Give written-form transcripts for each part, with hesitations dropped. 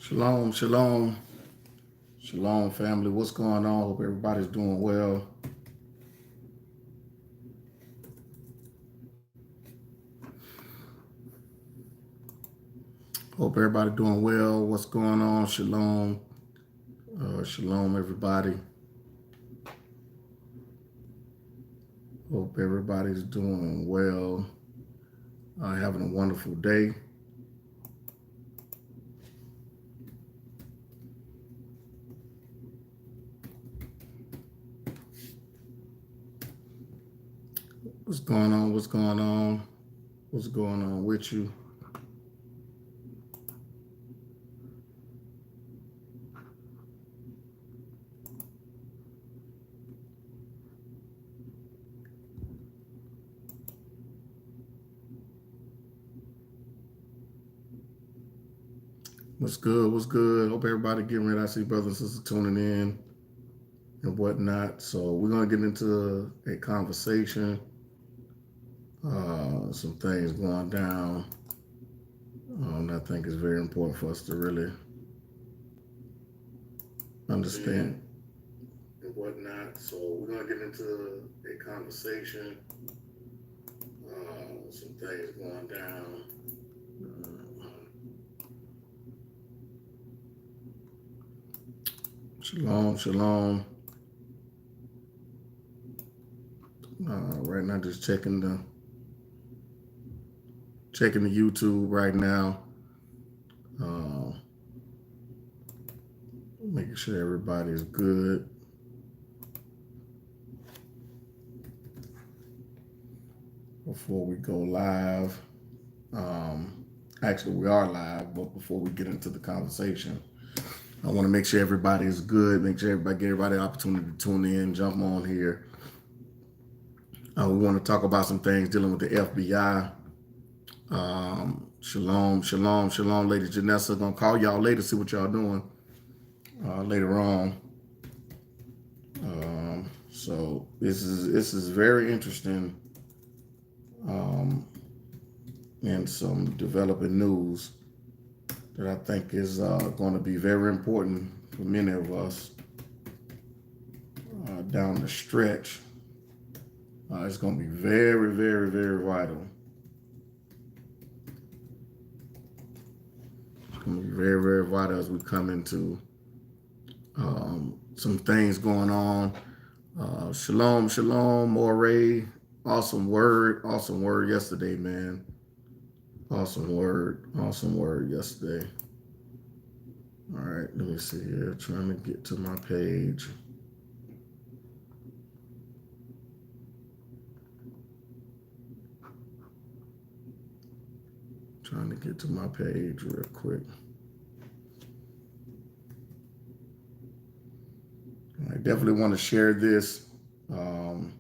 Shalom, shalom, shalom, family. What's going on? Hope everybody's doing well. Hope everybody doing well. What's going on? Shalom, shalom, everybody. Hope everybody's doing well. Having a wonderful day. What's going on? What's going on? What's going on with you? What's good? What's good? Hope everybody getting ready. I see brothers and sisters tuning in and whatnot. So we're going to get into a conversation. Some things going down. I think it's very important for us to really understand and whatnot. So we're going to get into a conversation. Some things going down. Shalom, shalom. Right now, just checking the YouTube right now. Making sure everybody's good. Before we go live. Actually, we are live, but before we get into the conversation, I want to make sure everybody is good. Make sure everybody get everybody the opportunity to tune in, jump on here. We want to talk about some things dealing with the FBI. Shalom, shalom, shalom, Lady Janessa. Gonna call y'all later, see what y'all doing later on. So this is very interesting, and some developing news that I think is going to be very important for many of us down the stretch. It's going to be very, very, very vital. It's going to be very, very vital as we come into some things going on. Shalom, shalom, Moray. Awesome word yesterday, man. Awesome word yesterday. All right, let me see here. Trying to get to my page. Trying to get to my page real quick. I definitely want to share this. Want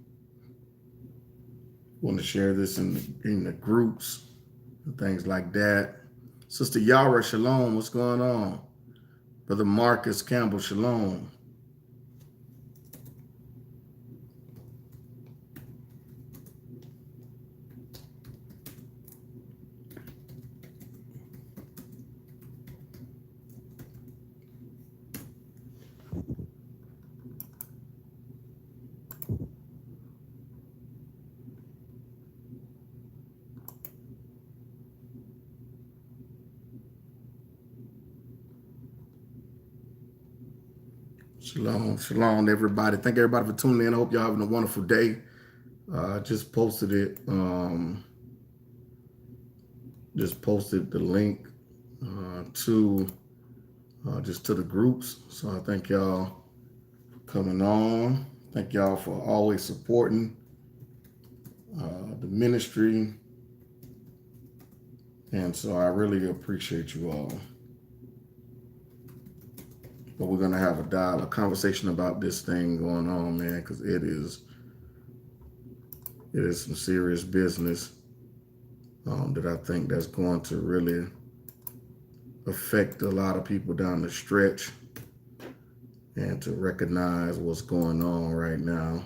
to share this in the groups and things like that. Sister Yara, shalom. What's going on? Brother Marcus Campbell, shalom. Shalom, shalom, everybody. Thank everybody for tuning in. I hope y'all having a wonderful day. I just posted it. Just posted the link to the groups. So I thank y'all for coming on. Thank y'all for always supporting the ministry. And so I really appreciate you all. But we're gonna have a conversation about this thing going on, man, because it is some serious business that I think that's going to really affect a lot of people down the stretch, and to recognize what's going on right now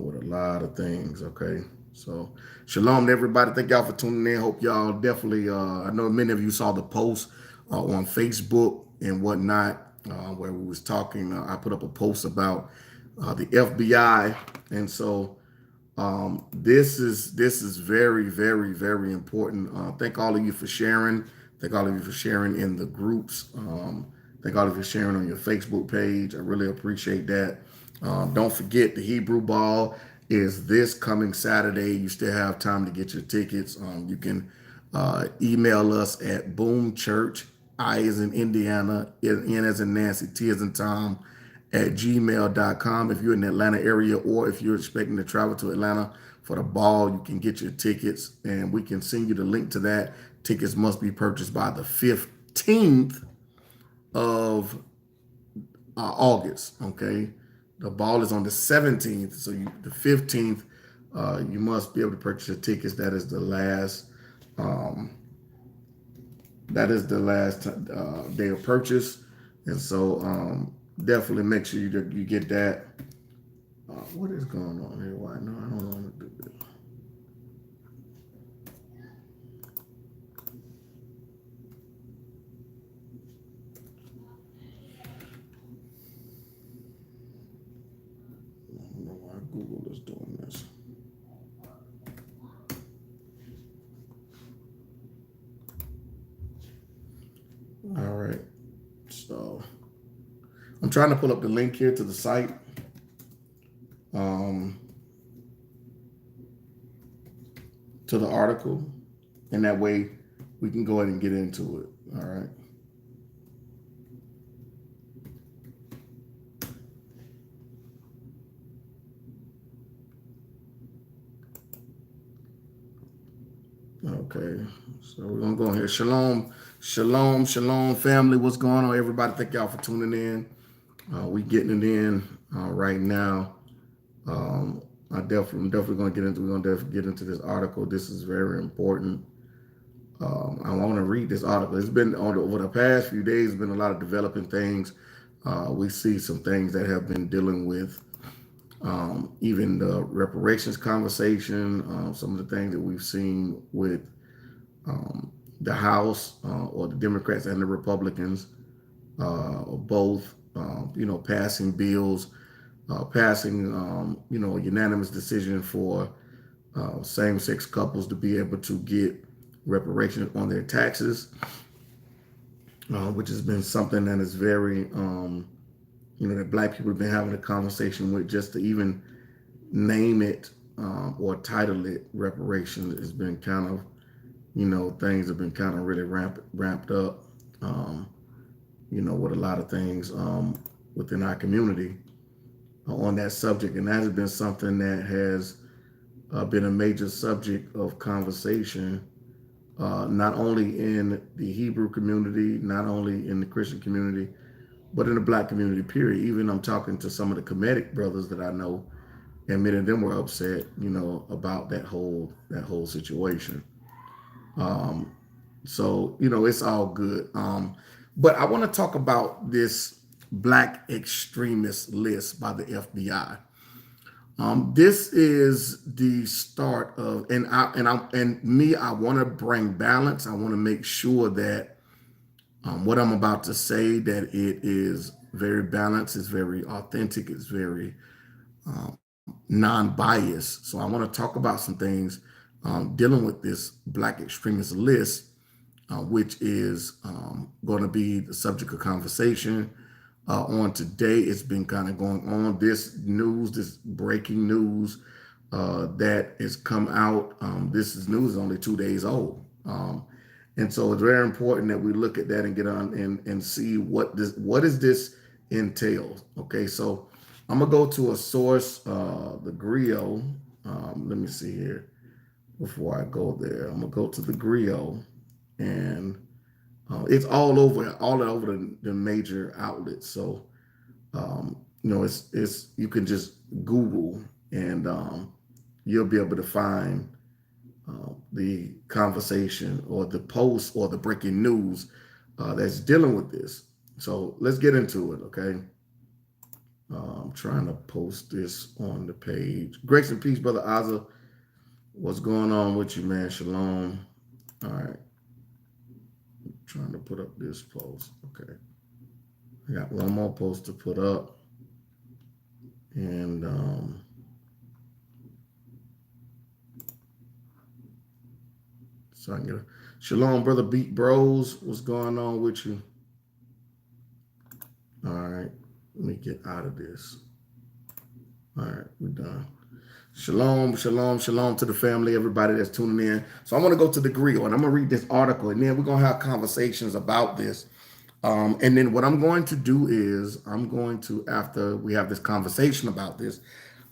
with a lot of things. Okay, so shalom to everybody. Thank y'all for tuning in. Hope y'all definitely. I know many of you saw the post on Facebook and whatnot, where we was talking. I put up a post about the FBI, and so this is very, very, very important. Thank all of you for sharing. Thank all of you for sharing in the groups. Thank all of you for sharing on your Facebook page. I really appreciate that. Don't forget the Hebrew Ball is this coming Saturday. You still have time to get your tickets. You can email us at BOOMCHURCH, I as in Indiana, N as in Nancy, T as in Tom, at gmail.com. If you're in the Atlanta area or if you're expecting to travel to Atlanta for the ball, you can get your tickets and we can send you the link to that. Tickets must be purchased by the 15th of August. Okay. The ball is on the 17th. So the 15th, you must be able to purchase your tickets. That is the last day of purchase. And so definitely make sure you get that. What is going on here? Why? No, I don't want to do this. I don't know why Google is doing this. All right. So I'm trying to pull up the link here to the site. To the article, and that way we can go ahead and get into it. All right. Okay, so we're gonna go here. Shalom, shalom, shalom, family. What's going on, everybody? Thank y'all for tuning in. We getting it in right now. I'm definitely gonna get into. We're gonna definitely get into this article. This is very important. I want to read this article. It's been over the past few days. Been a lot of developing things. We see some things that have been dealing with even the reparations conversation. Some of the things that we've seen with the House or the Democrats and the Republicans, both passing bills, passing a unanimous decision for same-sex couples to be able to get reparations on their taxes, which has been something that is very, that Black people have been having a conversation with. Just to even name it or title it reparations has been kind of, things have been kind of really ramped up, with a lot of things within our community on that subject. And that has been something that has been a major subject of conversation, not only in the Hebrew community, not only in the Christian community, but in the Black community, period. Even I'm talking to some of the Kemetic brothers that I know, and many of them were upset, about that whole situation. So it's all good. But I want to talk about this Black extremist list by the FBI. This is the start of, I want to bring balance. I want to make sure that what I'm about to say, that it is very balanced, it's very authentic, it's very non-biased. So I want to talk about some things dealing with this Black extremist list, which is going to be the subject of conversation on today. It's been kind of going on. This breaking news that has come out. This news is only 2 days old. And so it's very important that we look at that and get on and see what is this entails. Okay, so I'm gonna go to a source, the Griot. Let me see here before I go there. I'm gonna go to the Griot, and it's all over the major outlets. So it's you can just Google and you'll be able to find the conversation or the post or the breaking news that's dealing with this. So let's get into it, okay? I'm trying to post this on the page. Grace and peace, Brother Azza. What's going on with you, man? Shalom. All right. trying to put up this post. Okay. I got one more post to put up. And so I can get a Shalom, brother Beat Bros. What's going on with you? All right. Let me get out of this. All right, we're done. Shalom, shalom, shalom to the family, everybody that's tuning in. So I want to go to the grill and I'm going to read this article and then we're going to have conversations about this. And then what I'm going to do is I'm going to, after we have this conversation about this,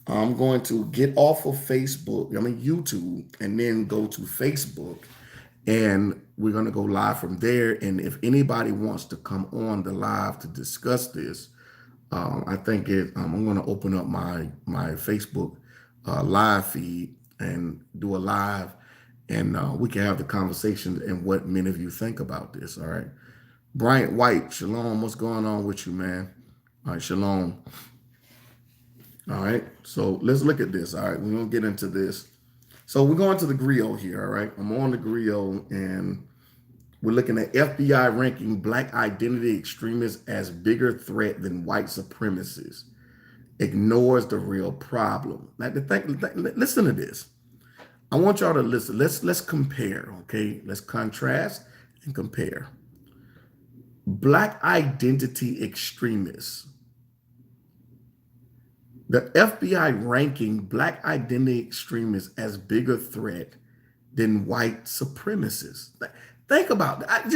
I'm going to get off of Facebook, YouTube, and then go to Facebook. And we're going to go live from there. And if anybody wants to come on the live to discuss this, I think I'm going to open up my Facebook live feed and do a live, and we can have the conversation and what many of you think about this. All right. Bryant White, shalom. What's going on with you, man? All right, shalom. All right. So let's look at this. All right. We're going to get into this. So we're going to the griot here. All right. I'm on the griot and we're looking at FBI ranking Black identity extremists as bigger threat than white supremacists. Ignores the real problem. Now, listen to this. I want y'all to listen. Let's compare, okay? Let's contrast and compare. Black identity extremists. The FBI ranking Black identity extremists as bigger threat than white supremacists. Think about that.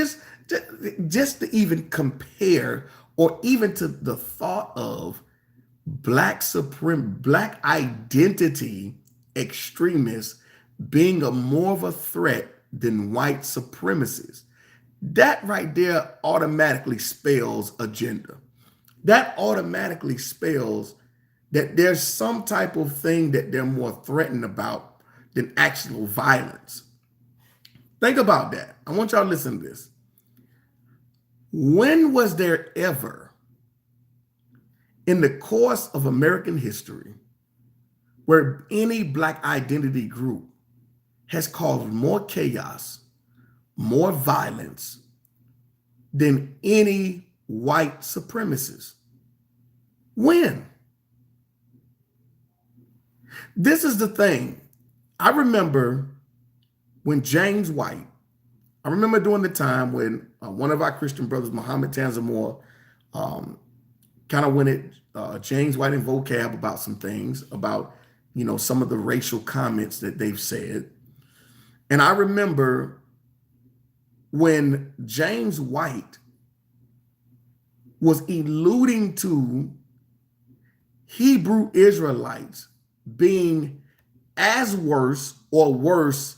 Just to even compare, or even to the thought of Black identity extremists being more of a threat than white supremacists. That right there automatically spells agenda. That automatically spells that there's some type of thing that they're more threatened about than actual violence. Think about that. I want y'all to listen to this. When was there ever in the course of American history where any Black identity group has caused more chaos, more violence than any white supremacist? When? This is the thing. I remember when James White, I remember during the time when one of our Christian brothers, Muhammad Tanzamore, kind of went at James White and vocab about some things, about, some of the racial comments that they've said. And I remember when James White was alluding to Hebrew Israelites being as worse or worse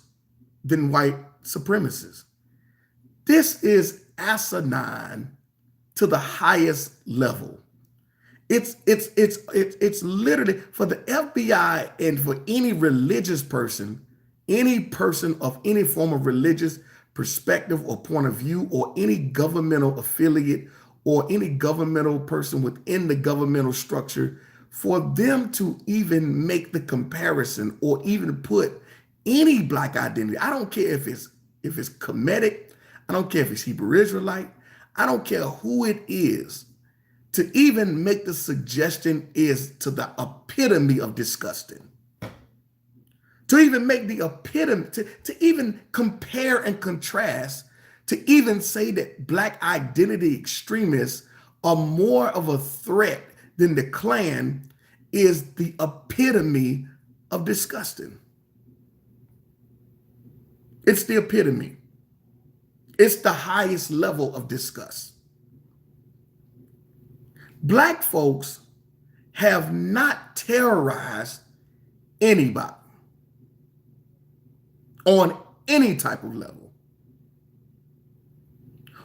than white supremacists. This is asinine to the highest level. It's literally for the FBI and for any religious person, any person of any form of religious perspective or point of view, or any governmental affiliate or any governmental person within the governmental structure, for them to even make the comparison or even put any Black identity. I don't care if it's Kemetic. I don't care if it's Hebrew Israelite. I don't care who it is. To even make the suggestion is to the epitome of disgusting. To even make the epitome, to even compare and contrast, to even say that Black identity extremists are more of a threat than the Klan is the epitome of disgusting. It's the epitome. It's the highest level of disgust. Black folks have not terrorized anybody on any type of level.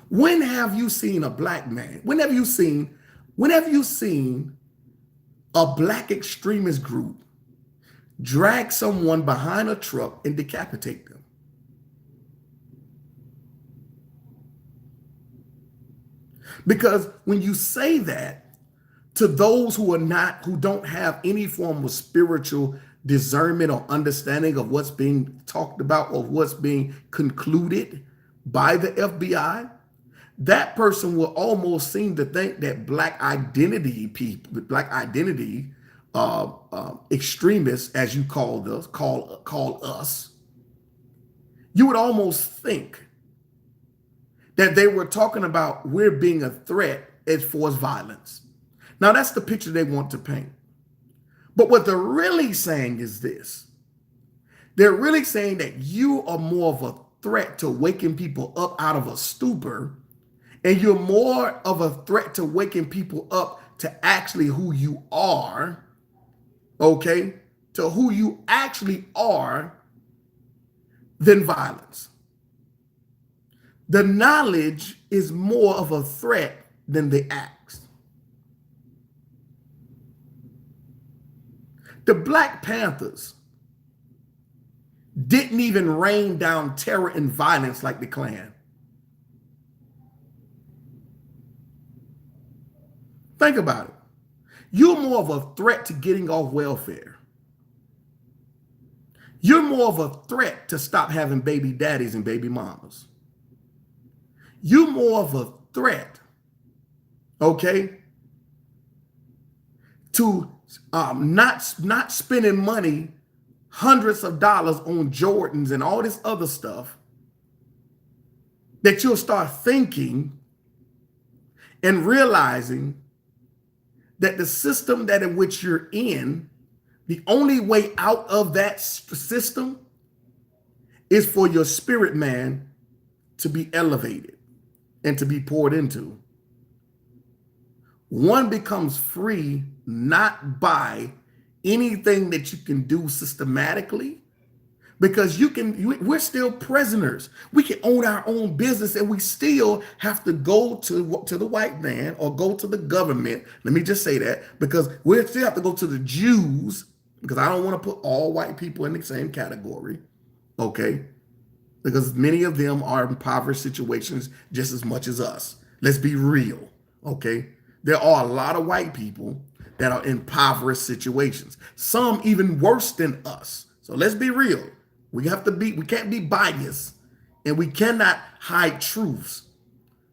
When have you seen a Black man? When have you seen a Black extremist group drag someone behind a truck and decapitate them? Because when you say that to those who don't have any form of spiritual discernment or understanding of what's being talked about or what's being concluded by the FBI, that person will almost seem to think that black identity people, black identity extremists, as you call us, you would almost think that they were talking about we're being a threat as far as violence. Now, that's the picture they want to paint. But what they're really saying is this. They're really saying that you are more of a threat to waking people up out of a stupor, and you're more of a threat to waking people up to actually who you are, okay, to who you actually are, than violence. The knowledge is more of a threat than the acts. The Black Panthers didn't even rain down terror and violence like the Klan. Think about it. You're more of a threat to getting off welfare. You're more of a threat to stop having baby daddies and baby mamas. You're more of a threat, okay, to not spending money, hundreds of dollars on Jordans and all this other stuff, that you'll start thinking and realizing that the system that in which you're in, the only way out of that system is for your spirit man to be elevated and to be poured into. One becomes free not by anything that you can do systematically, because we're still prisoners. We can own our own business and we still have to go to the white man or go to the government. Let me just say that, because we still have to go to the Jews, because I don't want to put all white people in the same category, okay? Because many of them are in impoverished situations just as much as us. Let's be real, okay? There are a lot of white people that are in impoverished situations, some even worse than us. So let's be real. We can't be biased, and we cannot hide truths.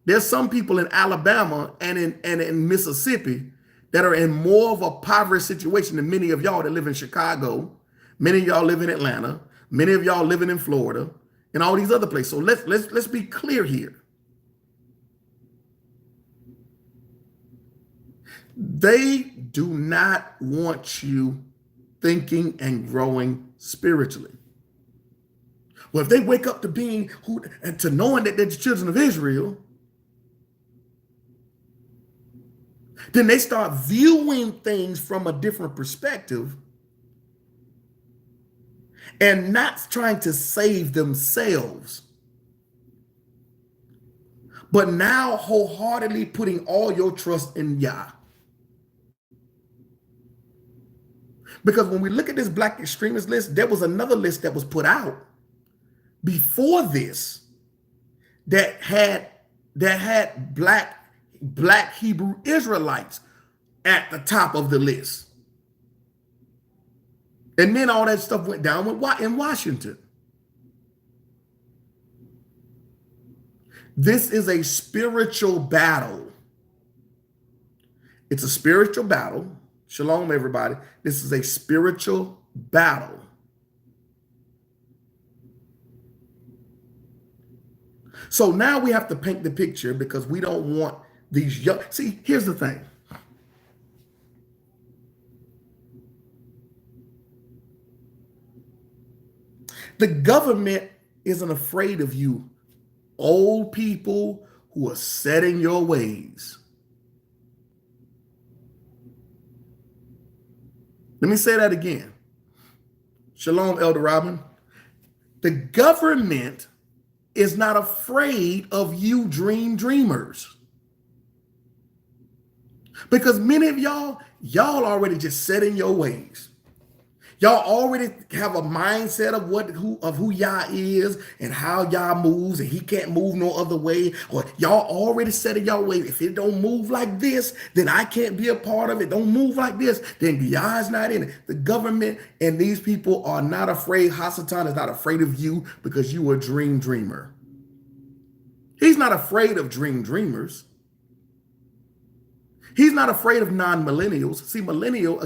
There's some people in Alabama and in Mississippi that are in more of a impoverished situation than many of y'all that live in Chicago, many of y'all live in Atlanta, many of y'all living in Florida, and all these other places. So let's be clear here. They do not want you thinking and growing spiritually. Well, if they wake up to being who and to knowing that they're the children of Israel, then they start viewing things from a different perspective and not trying to save themselves, but now wholeheartedly putting all your trust in Yah. Because when we look at this black extremist list, there was another list that was put out before this that had black Hebrew Israelites at the top of the list. And then all that stuff went down in Washington. This is a spiritual battle. It's a spiritual battle. Shalom, everybody. This is a spiritual battle. So now we have to paint the picture, because we don't want these young. See, here's the thing. The government isn't afraid of you, old people who are set in your ways. Let me say that again. Shalom, Elder Robin. The government is not afraid of you dreamers. Because many of y'all already just set in your ways. Y'all already have a mindset of who Yah is and how Yah moves, and he can't move no other way. Or y'all already set in your ways. If it don't move like this, then I can't be a part of it. Don't move like this, then Yah is not in it. The government and these people are not afraid. Hasatan is not afraid of you because you are a dreamer. He's not afraid of dreamers. He's not afraid of non-millennials. See, millennial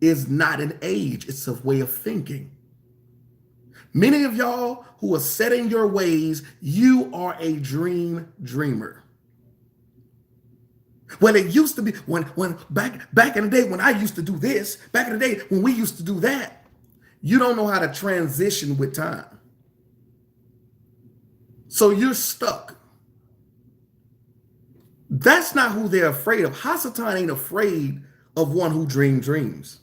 is not an age. It's a way of thinking. Many of y'all who are set in your ways, you are a dreamer. Well, it used to be when back in the day when I used to do this, back in the day when we used to do that. You don't know how to transition with time. So you're stuck. That's not who they're afraid of. Hasatan ain't afraid of one who dreams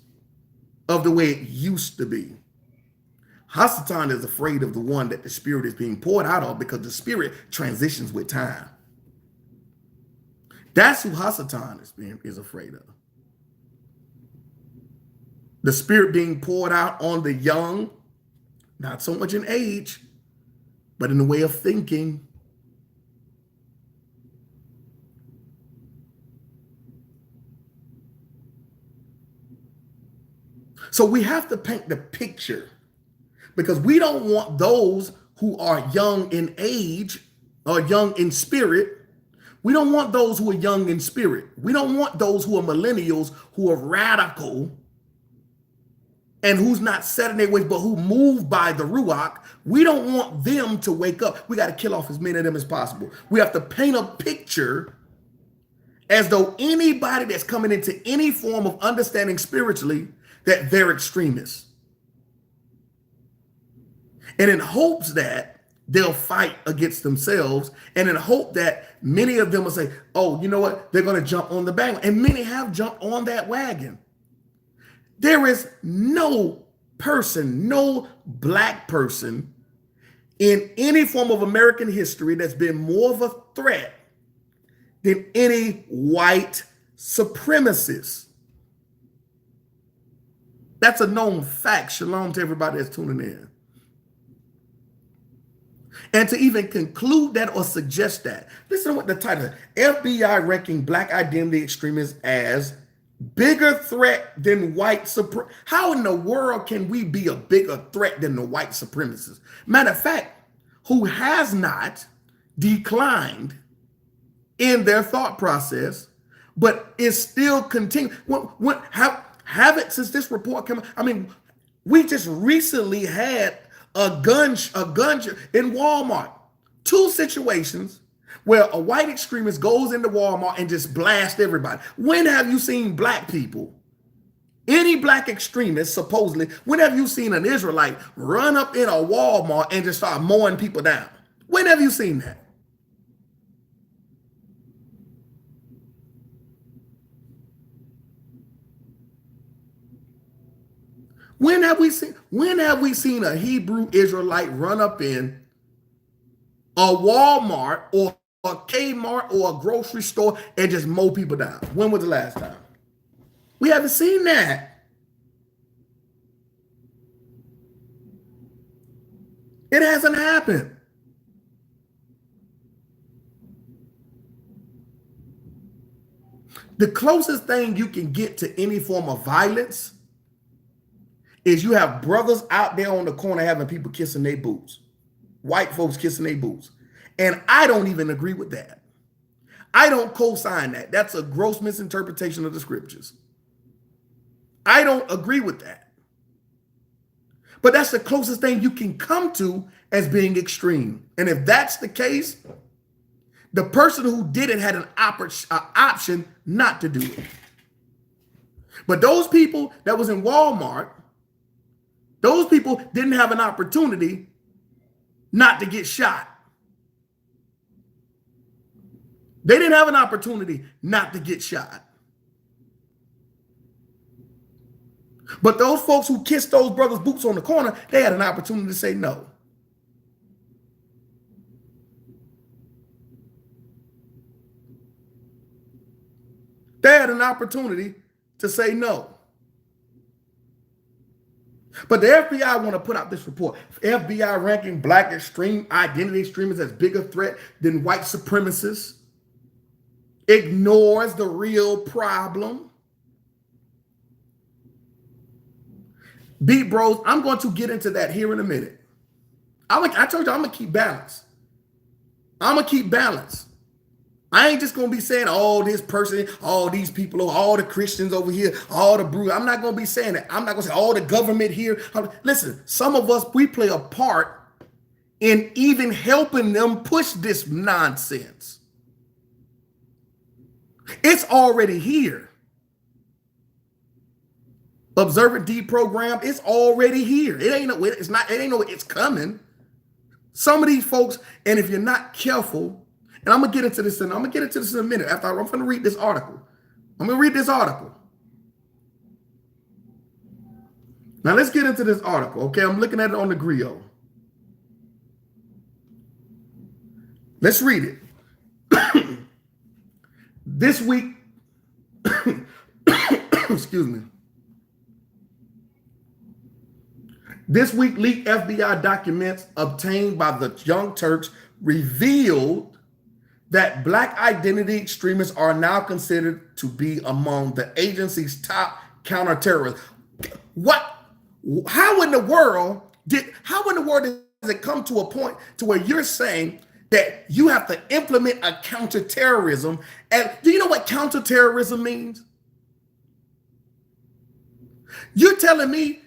of the way it used to be. Hasatan is afraid of the one that the spirit is being poured out of, because the spirit transitions with time. That's who Hasatan is afraid of. The spirit being poured out on the young, not so much in age, but in the way of thinking. So we have to paint the picture, because we don't want those who are young in age or young in spirit. We don't want those who are young in spirit. We don't want those who are millennials, who are radical and who's not set in their ways, but who move by the Ruach. We don't want them to wake up. We got to kill off as many of them as possible. We have to paint a picture as though anybody that's coming into any form of understanding spiritually, that they're extremists. And in hopes that they'll fight against themselves, and in hope that many of them will say, oh, you know what? They're going to jump on the bandwagon. And many have jumped on that wagon. There is no person, no black person in any form of American history that's been more of a threat than any white supremacist. That's a known fact. Shalom to everybody that's tuning in. And to even conclude that or suggest that, listen to what the title is. FBI ranking black identity extremists as bigger threat than white supremacists. How in the world can we be a bigger threat than the white supremacists? Matter of fact, who has not declined in their thought process, but is still continuing. Have it since this report came out. I mean, we just recently had a gun in Walmart. Two situations where a white extremist goes into Walmart and just blasts everybody. When have you seen black people, any black extremist, supposedly, when have you seen an Israelite run up in a Walmart and just start mowing people down? When have you seen that? When have we seen a Hebrew Israelite run up in a Walmart or a Kmart or a grocery store and just mow people down? When was the last time? We haven't seen that. It hasn't happened. The closest thing you can get to any form of violence is you have brothers out there on the corner having people kissing their boots. White folks kissing their boots. And I don't even agree with that. I don't co-sign that. That's a gross misinterpretation of the scriptures. I don't agree with that. But that's the closest thing you can come to as being extreme. And if that's the case, the person who did it had an option not to do it. But those people that was in Walmart, those people didn't have an opportunity not to get shot. They didn't have an opportunity not to get shot. But those folks who kissed those brothers' boots on the corner, they had an opportunity to say no. They had an opportunity to say no. But the FBI want to put out this report. FBI ranking black extreme identity extremists as bigger threat than white supremacists. Ignores the real problem. Beat bros, I'm going to get into that here in a minute. I told you I'm going to keep balance. I'm going to keep balance. I ain't just going to be saying all this person, all these people, all the Christians over here, all the brew. I'm not going to be saying that. I'm not going to say all the government here. Listen, some of us, we play a part in even helping them push this nonsense. It's already here. Observant deprogram, it's already here. It ain't no, it's coming. Some of these folks, and if you're not careful, and I'm gonna get into this in a minute. After I'm gonna read this article. I'm gonna read this article. Now let's get into this article. Okay, I'm looking at it on the Griot. Let's read it. This week, excuse me. This week, leaked FBI documents obtained by the Young Turks revealed that Black identity extremists are now considered to be among the agency's top counterterrorists. What? How in the world does it come to a point to where you're saying that you have to implement a counterterrorism? And do you know what counterterrorism means? You're telling me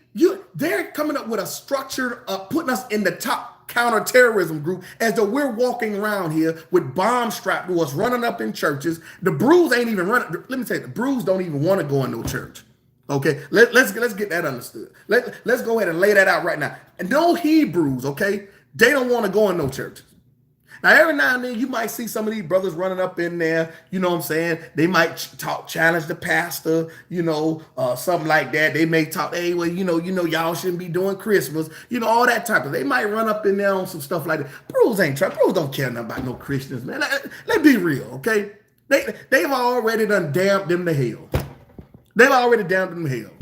they're coming up with a structure of putting us in the top counterterrorism group as though we're walking around here with bombs strapped to us, running up in churches. The brews ain't even running. Let me tell you, the brews don't even want to go in no church. Okay, let's get that understood. Let's go ahead and lay that out right now. And no Hebrews, okay, they don't want to go in no churches. Now, every now and then, you might see some of these brothers running up in there, you know what I'm saying? They might challenge the pastor, something like that. They may talk, hey, well, y'all shouldn't be doing Christmas, all that type of. They might run up in there on some stuff like that. Bros don't care nothing about no Christians, man. Let's be real, okay? They've already done damned them to hell. They've already damned them to hell.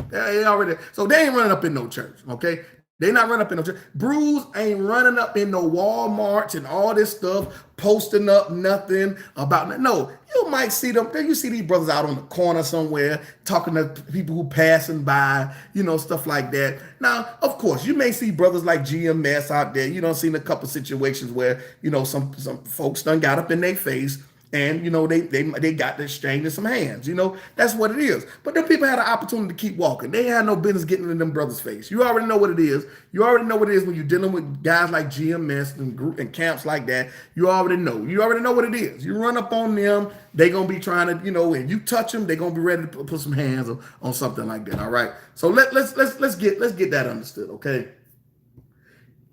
So they ain't running up in no church, okay? They not running up in no church. Brews ain't running up in no Walmarts and all this stuff, posting up nothing about it. No, you might see them. You see these brothers out on the corner somewhere talking to people who passing by, stuff like that. Now, of course, you may see brothers like GMS out there. You don't see a couple situations where, some folks done got up in their face. And they got to exchange some hands. That's what it is. But them people had an opportunity to keep walking. They had no business getting in them brothers' face. You already know what it is. You already know what it is when you're dealing with guys like GMS and camps like that. You already know. You already know what it is. You run up on them, they gonna be trying to, and you touch them, they gonna be ready to put some hands on something like that. All right. So let's get that understood. Okay.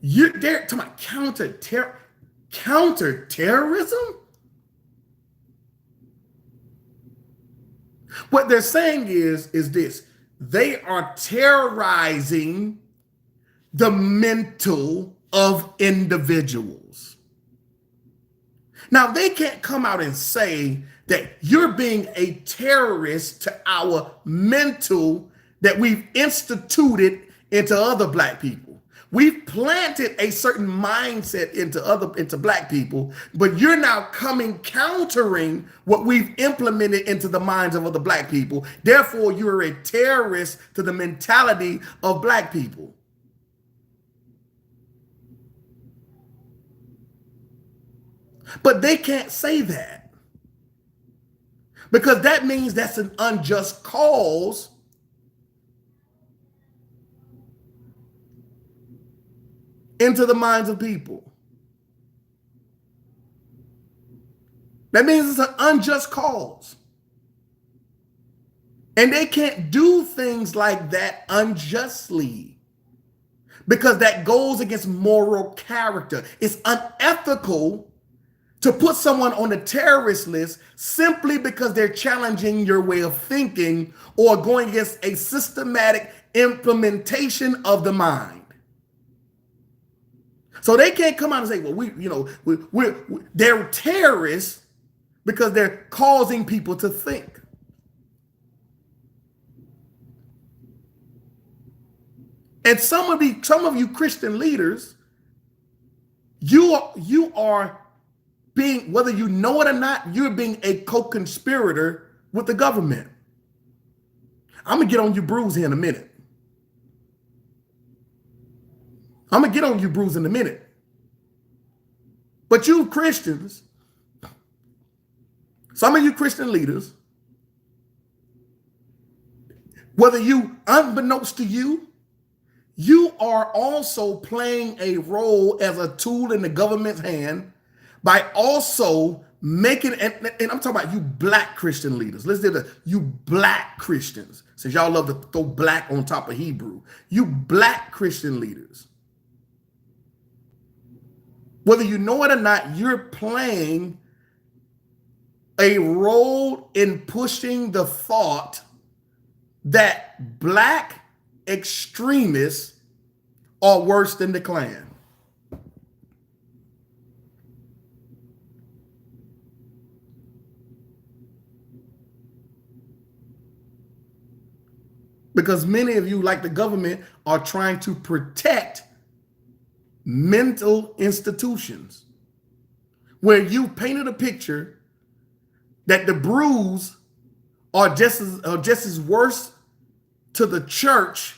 They're talking about counterterrorism. What they're saying is this: they are terrorizing the mental of individuals. Now, they can't come out and say that you're being a terrorist to our mental that we've instituted into other Black people. We've planted a certain mindset into Black people, but you're now countering what we've implemented into the minds of other Black people. Therefore, you're a terrorist to the mentality of Black people. But they can't say that, because that means that's an unjust cause into the minds of people. That means it's an unjust cause. And they can't do things like that unjustly, because that goes against moral character. It's unethical to put someone on the terrorist list simply because they're challenging your way of thinking or going against a systematic implementation of the mind. So they can't come out and say, well, they're terrorists because they're causing people to think. And some of you Christian leaders, you are being, whether you know it or not, you're being a co-conspirator with the government. I'm gonna get on you, Bruce, here in a minute. But But you Christians, some of you Christian leaders, whether you, unbeknownst to you, you are also playing a role as a tool in the government's hand by also making, and I'm talking about you black Christian leaders. Let's do that. You black Christians, since y'all love to throw black on top of Hebrew. You black Christian leaders, whether you know it or not, you're playing a role in pushing the thought that black extremists are worse than the Klan. Because many of you, like the government, are trying to protect mental institutions where you painted a picture that the brews are just as worse to the church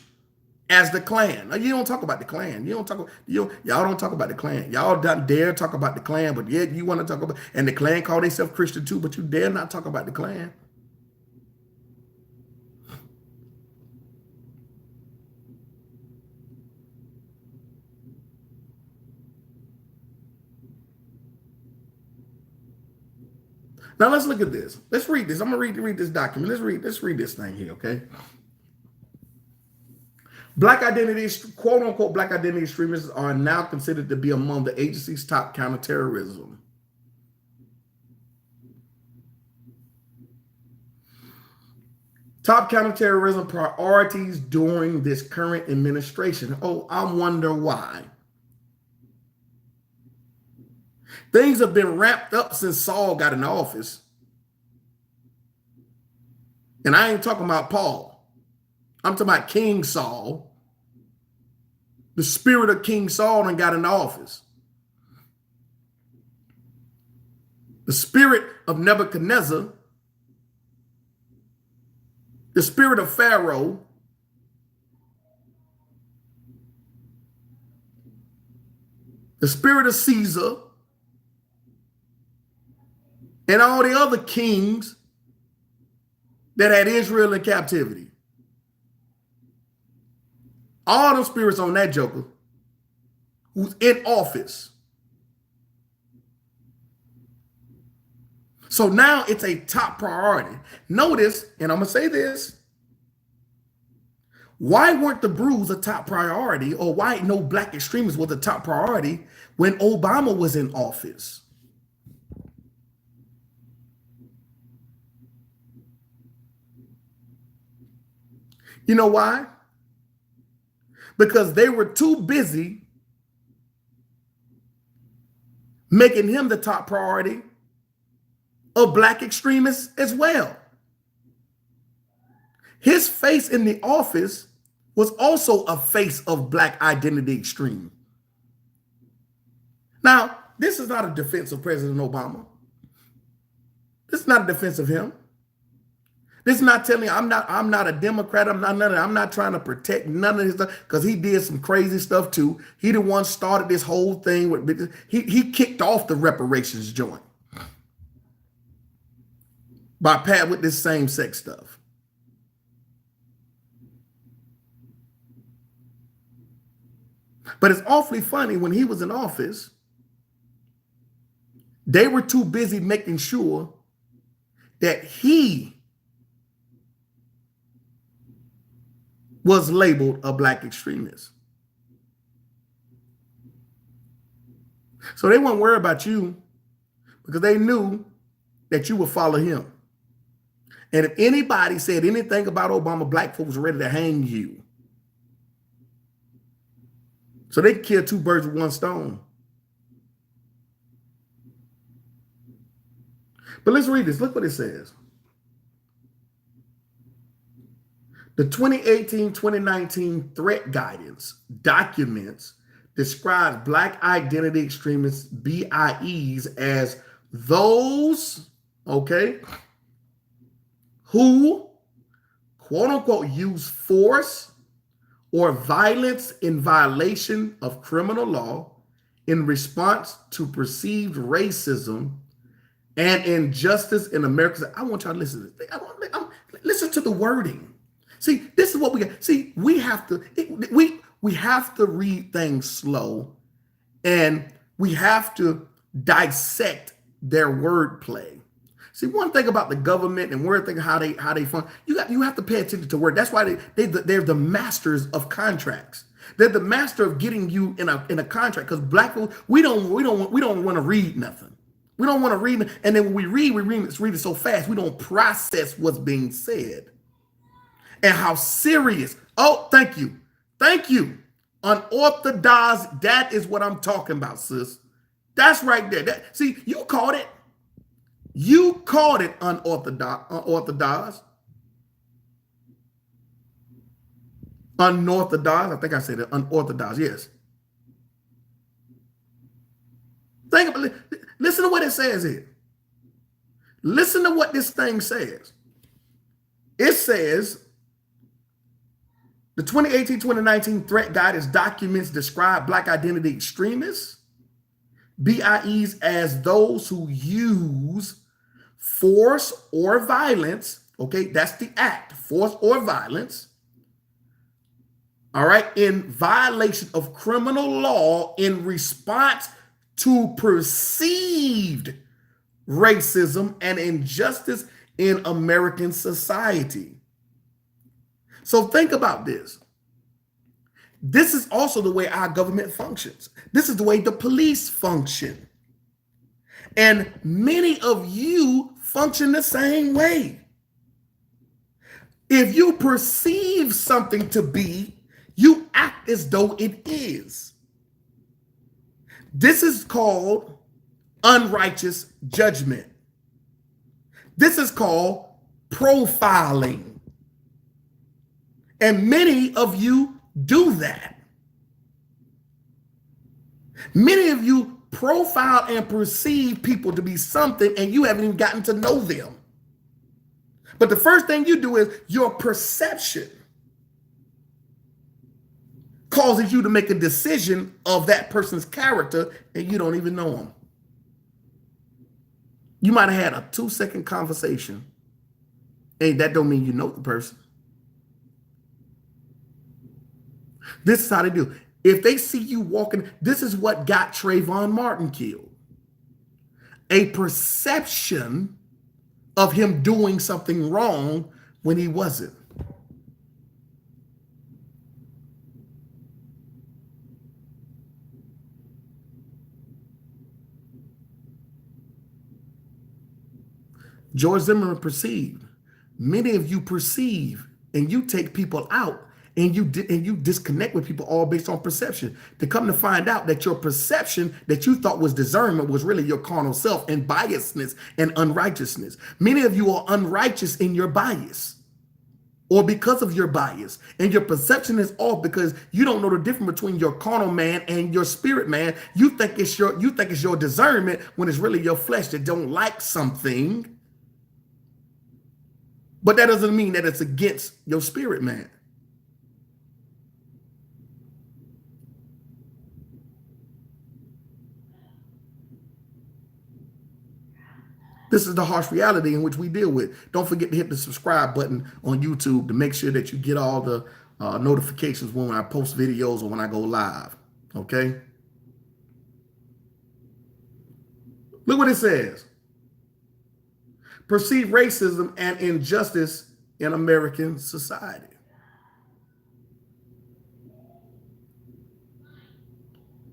as the Klan. Now, you don't talk about the Klan. Y'all don't talk about the Klan. Y'all don't dare talk about the Klan, but yet you want to talk about, and the Klan call themselves Christian too, but you dare not talk about the Klan. Now let's look at this. Let's read this. I'm gonna read this document. Let's read this thing here, okay? Black identity, quote unquote, black identity extremists are now considered to be among the agency's top counterterrorism. Top counterterrorism priorities during this current administration. Oh, I wonder why. Things have been wrapped up since Saul got in office. And I ain't talking about Paul. I'm talking about King Saul. The spirit of King Saul done got in office. The spirit of Nebuchadnezzar, the spirit of Pharaoh, the spirit of Caesar, and all the other kings that had Israel in captivity. All them spirits on that joker who's in office. So now it's a top priority. Notice, and I'm going to say this, why weren't the brews a top priority, or why no black extremists was a top priority when Obama was in office? You know why? Because they were too busy making him the top priority of black extremists as well. His face in the office was also a face of black identity extreme. Now, this is not a defense of President Obama. This is not a defense of him. This is not telling you I'm not a Democrat. I'm not trying to protect none of his stuff, because he did some crazy stuff too. He the one started this whole thing with he kicked off the reparations joint with this same-sex stuff. But it's awfully funny, when he was in office, they were too busy making sure that he was labeled a black extremist. So they weren't worried about you, because they knew that you would follow him. And if anybody said anything about Obama, black folks were ready to hang you. So they killed two birds with one stone. But let's read this. Look what it says. The 2018-2019 threat guidance documents describes black identity extremists, BIEs, as those, okay, who, quote unquote, use force or violence in violation of criminal law in response to perceived racism and injustice in America. I want y'all to listen to this. Listen to the wording. See, this is what we got. See, we have to read things slow, and we have to dissect their wordplay. See, one thing about the government and one thing how they fund, you have to pay attention to word. That's why they're the masters of contracts. They're the master of getting you in a contract. Because black people, we don't want to read nothing. We don't want to read, and then when we read it so fast, we don't process what's being said and how serious. Oh, thank you. Unorthodox. That is what I'm talking about, sis. That's right there. See, you called it. You called it unorthodox. Unorthodox. I think I said it. Unorthodox. Yes. Think about it. Listen to what it says here. Listen to what this thing says. It says the 2018-2019 threat guidance documents describe Black identity extremists, BIEs, as those who use force or violence. Okay, that's the act, force or violence. All right, in violation of criminal law in response to perceived racism and injustice in American society. So think about this. This is also the way our government functions. This is the way the police function. And many of you function the same way. If you perceive something to be, you act as though it is. This is called unrighteous judgment. This is called profiling. And many of you do that. Many of you profile and perceive people to be something, and you haven't even gotten to know them. But the first thing you do is your perception causes you to make a decision of that person's character, and you don't even know them. You might have had a 2-second conversation, and that don't mean you know the person. This is how they do. If they see you walking, this is what got Trayvon Martin killed. A perception of him doing something wrong when he wasn't. George Zimmerman perceived. Many of you perceive, and you take people out, and you disconnect with people all based on perception. To come to find out that your perception that you thought was discernment was really your carnal self and biasness and unrighteousness. Many of you are unrighteous in your bias, or because of your bias, and your perception is off because you don't know the difference between your carnal man and your spirit man. You think it's your discernment when it's really your flesh that don't like something. But that doesn't mean that it's against your spirit man. This is the harsh reality in which we deal with. Don't forget to hit the subscribe button on YouTube to make sure that you get all the notifications when I post videos or when I go live. Okay? Look what it says. Perceive racism and injustice in American society.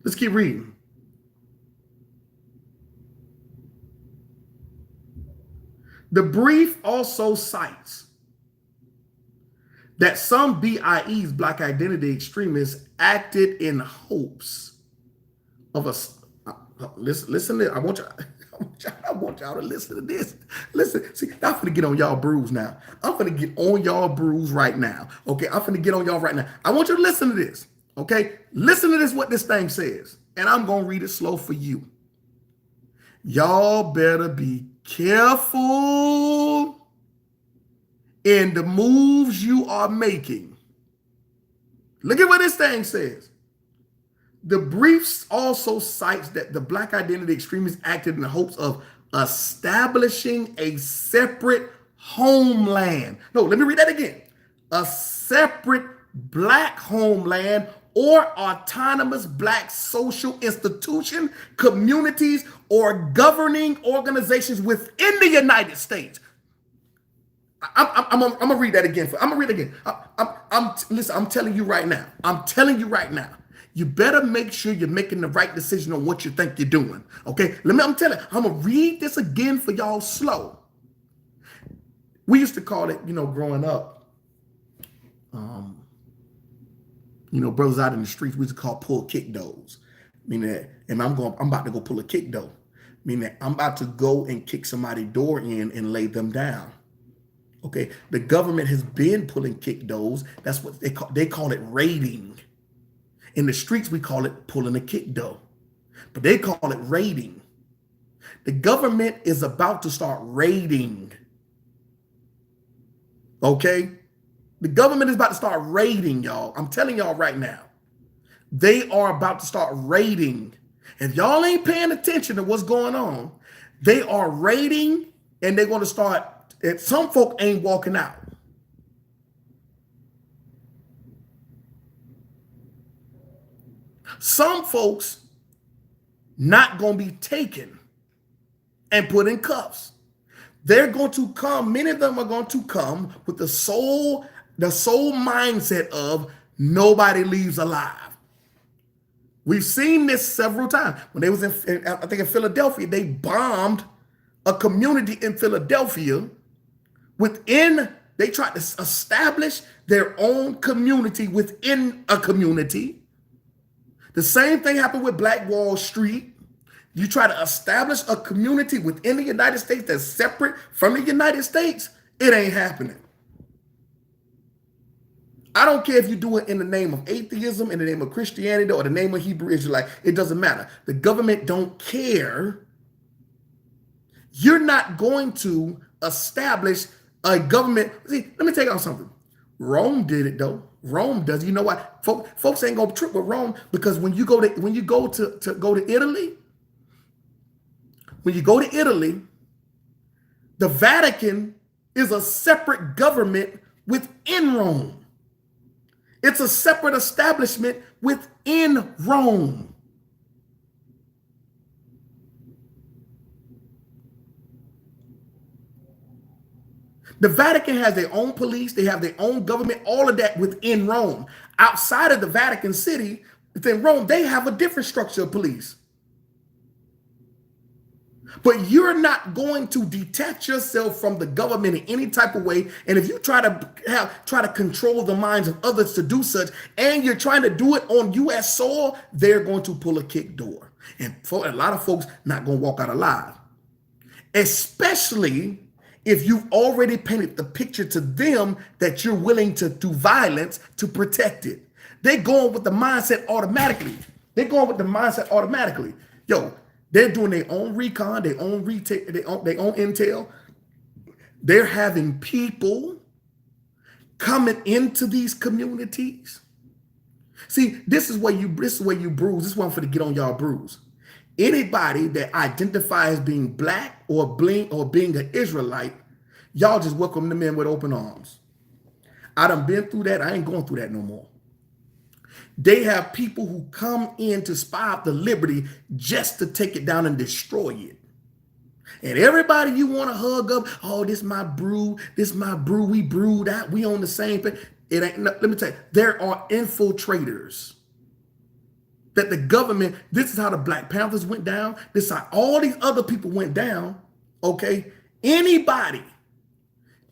Let's keep reading. The brief also cites that some BIEs, Black identity extremists, acted in hopes of a. Listen to, I want y'all to listen to this. Listen, see, I'm finna get on y'all bruise now. I'm finna get on y'all bruise right now. Okay, I'm finna get on y'all right now. I want you to listen to this. Okay, listen to this, what this thing says. And I'm gonna read it slow for you. Y'all better be careful in the moves you are making. Look at what this thing says. The briefs also cites that the Black identity extremists acted in the hopes of establishing a separate homeland. No, let me read that again. A separate Black homeland or autonomous Black social institution, communities, or governing organizations within the United States. I'm gonna read that again. I'm gonna read it again. Listen. I'm telling you right now. I'm telling you right now. You better make sure you're making the right decision on what you think you're doing. Okay. I'm telling you. I'm gonna read this again for y'all slow. We used to call it, growing up. Brothers out in the streets, we used to call pull kick does. Meaning that, and I'm about to go pull a kick dough. Meaning that I'm about to go and kick somebody's door in and lay them down. Okay, the government has been pulling kick doors. That's what they call it raiding. In the streets, we call it pulling a kick door, but they call it raiding. The government is about to start raiding. Okay, the government is about to start raiding, y'all. I'm telling y'all right now, they are about to start raiding. If y'all ain't paying attention to what's going on, they are raiding, and they're going to start. And some folk ain't walking out. Some folks not going to be taken and put in cuffs. They're going to come, many of them are going to come with the sole mindset of nobody leaves alive. We've seen this several times. When they was I think in Philadelphia, they bombed a community in Philadelphia. They tried to establish their own community within a community. The same thing happened with Black Wall Street. You try to establish a community within the United States that's separate from the United States, it ain't happening. I don't care if you do it in the name of atheism, in the name of Christianity, or the name of Hebrew Israelite. It doesn't matter. The government don't care. You're not going to establish a government. See, let me tell you something. Rome did it though. Rome does. You know what? Folks ain't gonna trip with Rome, because when you go to Italy, the Vatican is a separate government within Rome. It's a separate establishment within Rome. The Vatican has their own police, they have their own government, all of that within Rome. Outside of the Vatican City, within Rome, they have a different structure of police. But you're not going to detach yourself from the government in any type of way. And if you try to control the minds of others to do such, and you're trying to do it on U.S. soil, they're going to pull a kick door. And for a lot of folks not going to walk out alive. Especially if you've already painted the picture to them that you're willing to do violence to protect it. They're going with the mindset automatically. Yo, they're doing their own recon, their own intel. They're having people coming into these communities. See, this is where you bruise. This is one for to get on y'all bruise. Anybody that identifies being Black or being an Israelite, y'all just welcome them in with open arms. I done been through that. I ain't going through that no more. They have people who come in to spy out the liberty just to take it down and destroy it. And everybody you want to hug up, oh, this my brew, we brewed out, we on the same page. It ain't. Let me tell you, there are infiltrators. That the government, this is how the Black Panthers went down. This is how all these other people went down. Okay? Anybody.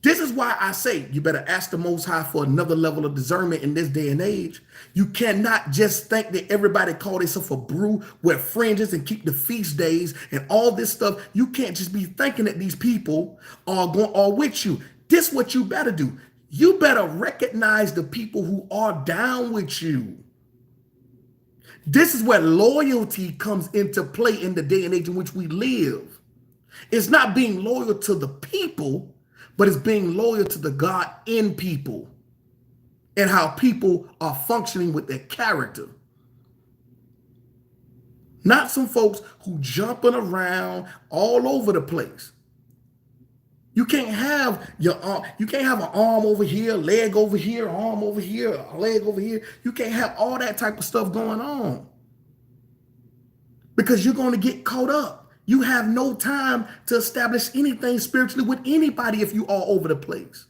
This is why I say you better ask the Most High for another level of discernment in this day and age. You cannot just think that everybody call themselves a brew, wear fringes, and keep the feast days and all this stuff. You can't just be thinking that these people are with you. This is what you better do. You better recognize the people who are down with you. This is where loyalty comes into play in the day and age in which we live. It's not being loyal to the people, but it's being loyal to the God in people and how people are functioning with their character. Not some folks who jumping around all over the place. You can't have your arm, you can't have an arm over here, leg over here, arm over here, a leg over here. You can't have all that type of stuff going on because you're going to get caught up. You have no time to establish anything spiritually with anybody if you all over the place.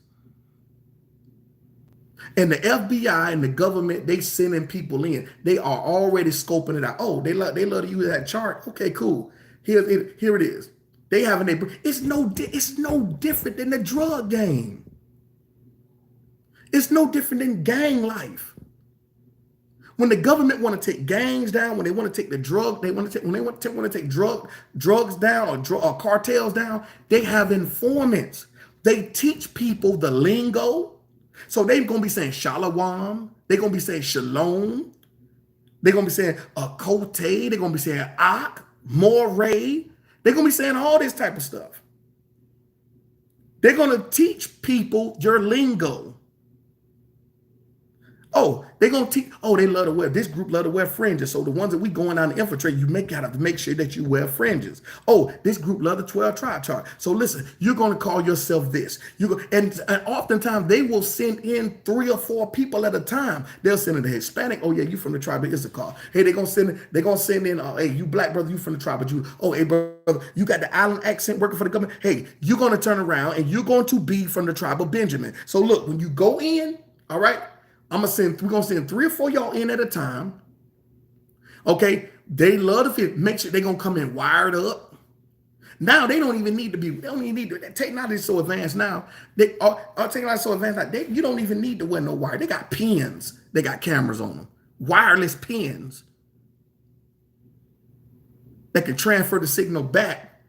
And the FBI and the government, they sending people in. They are already scoping it out. Oh, they love to use that chart. Okay, cool. Here it is. They having it's no different than the drug game. It's no different than gang life. When the government want to take gangs down, when they want to take the drug, when they want to take drugs down or cartels down, they have informants. They teach people the lingo. So they're going to be saying shalom. They're going to be saying shalom. They're going to be saying kote. They're going to be saying ak, moray. They're going to be saying all this type of stuff. They're going to teach people your lingo. Oh, they're going to teach, they love to wear, this group love to wear fringes. So the ones that we going out and infiltrate, you have to make sure that you wear fringes. Oh, this group love the 12 tribe chart. So listen, you're going to call yourself this. And oftentimes they will send in 3 or 4 people at a time. They'll send in the Hispanic. Oh yeah, you from the tribe of Issachar. Hey, they're going to send in, hey, you black brother, you from the tribe of Judah. Oh, hey, brother, you got the island accent working for the government. Hey, you're going to turn around and you're going to be from the tribe of Benjamin. So look, when you go in, all right, we're gonna send 3 or 4 y'all in at a time. Okay, they love to make sure they're gonna come in wired up. Now they don't even need to. Technology is so advanced now. Technology is so advanced now. You don't even need to wear no wire. They got pins. They got cameras on them. Wireless pins that can transfer the signal back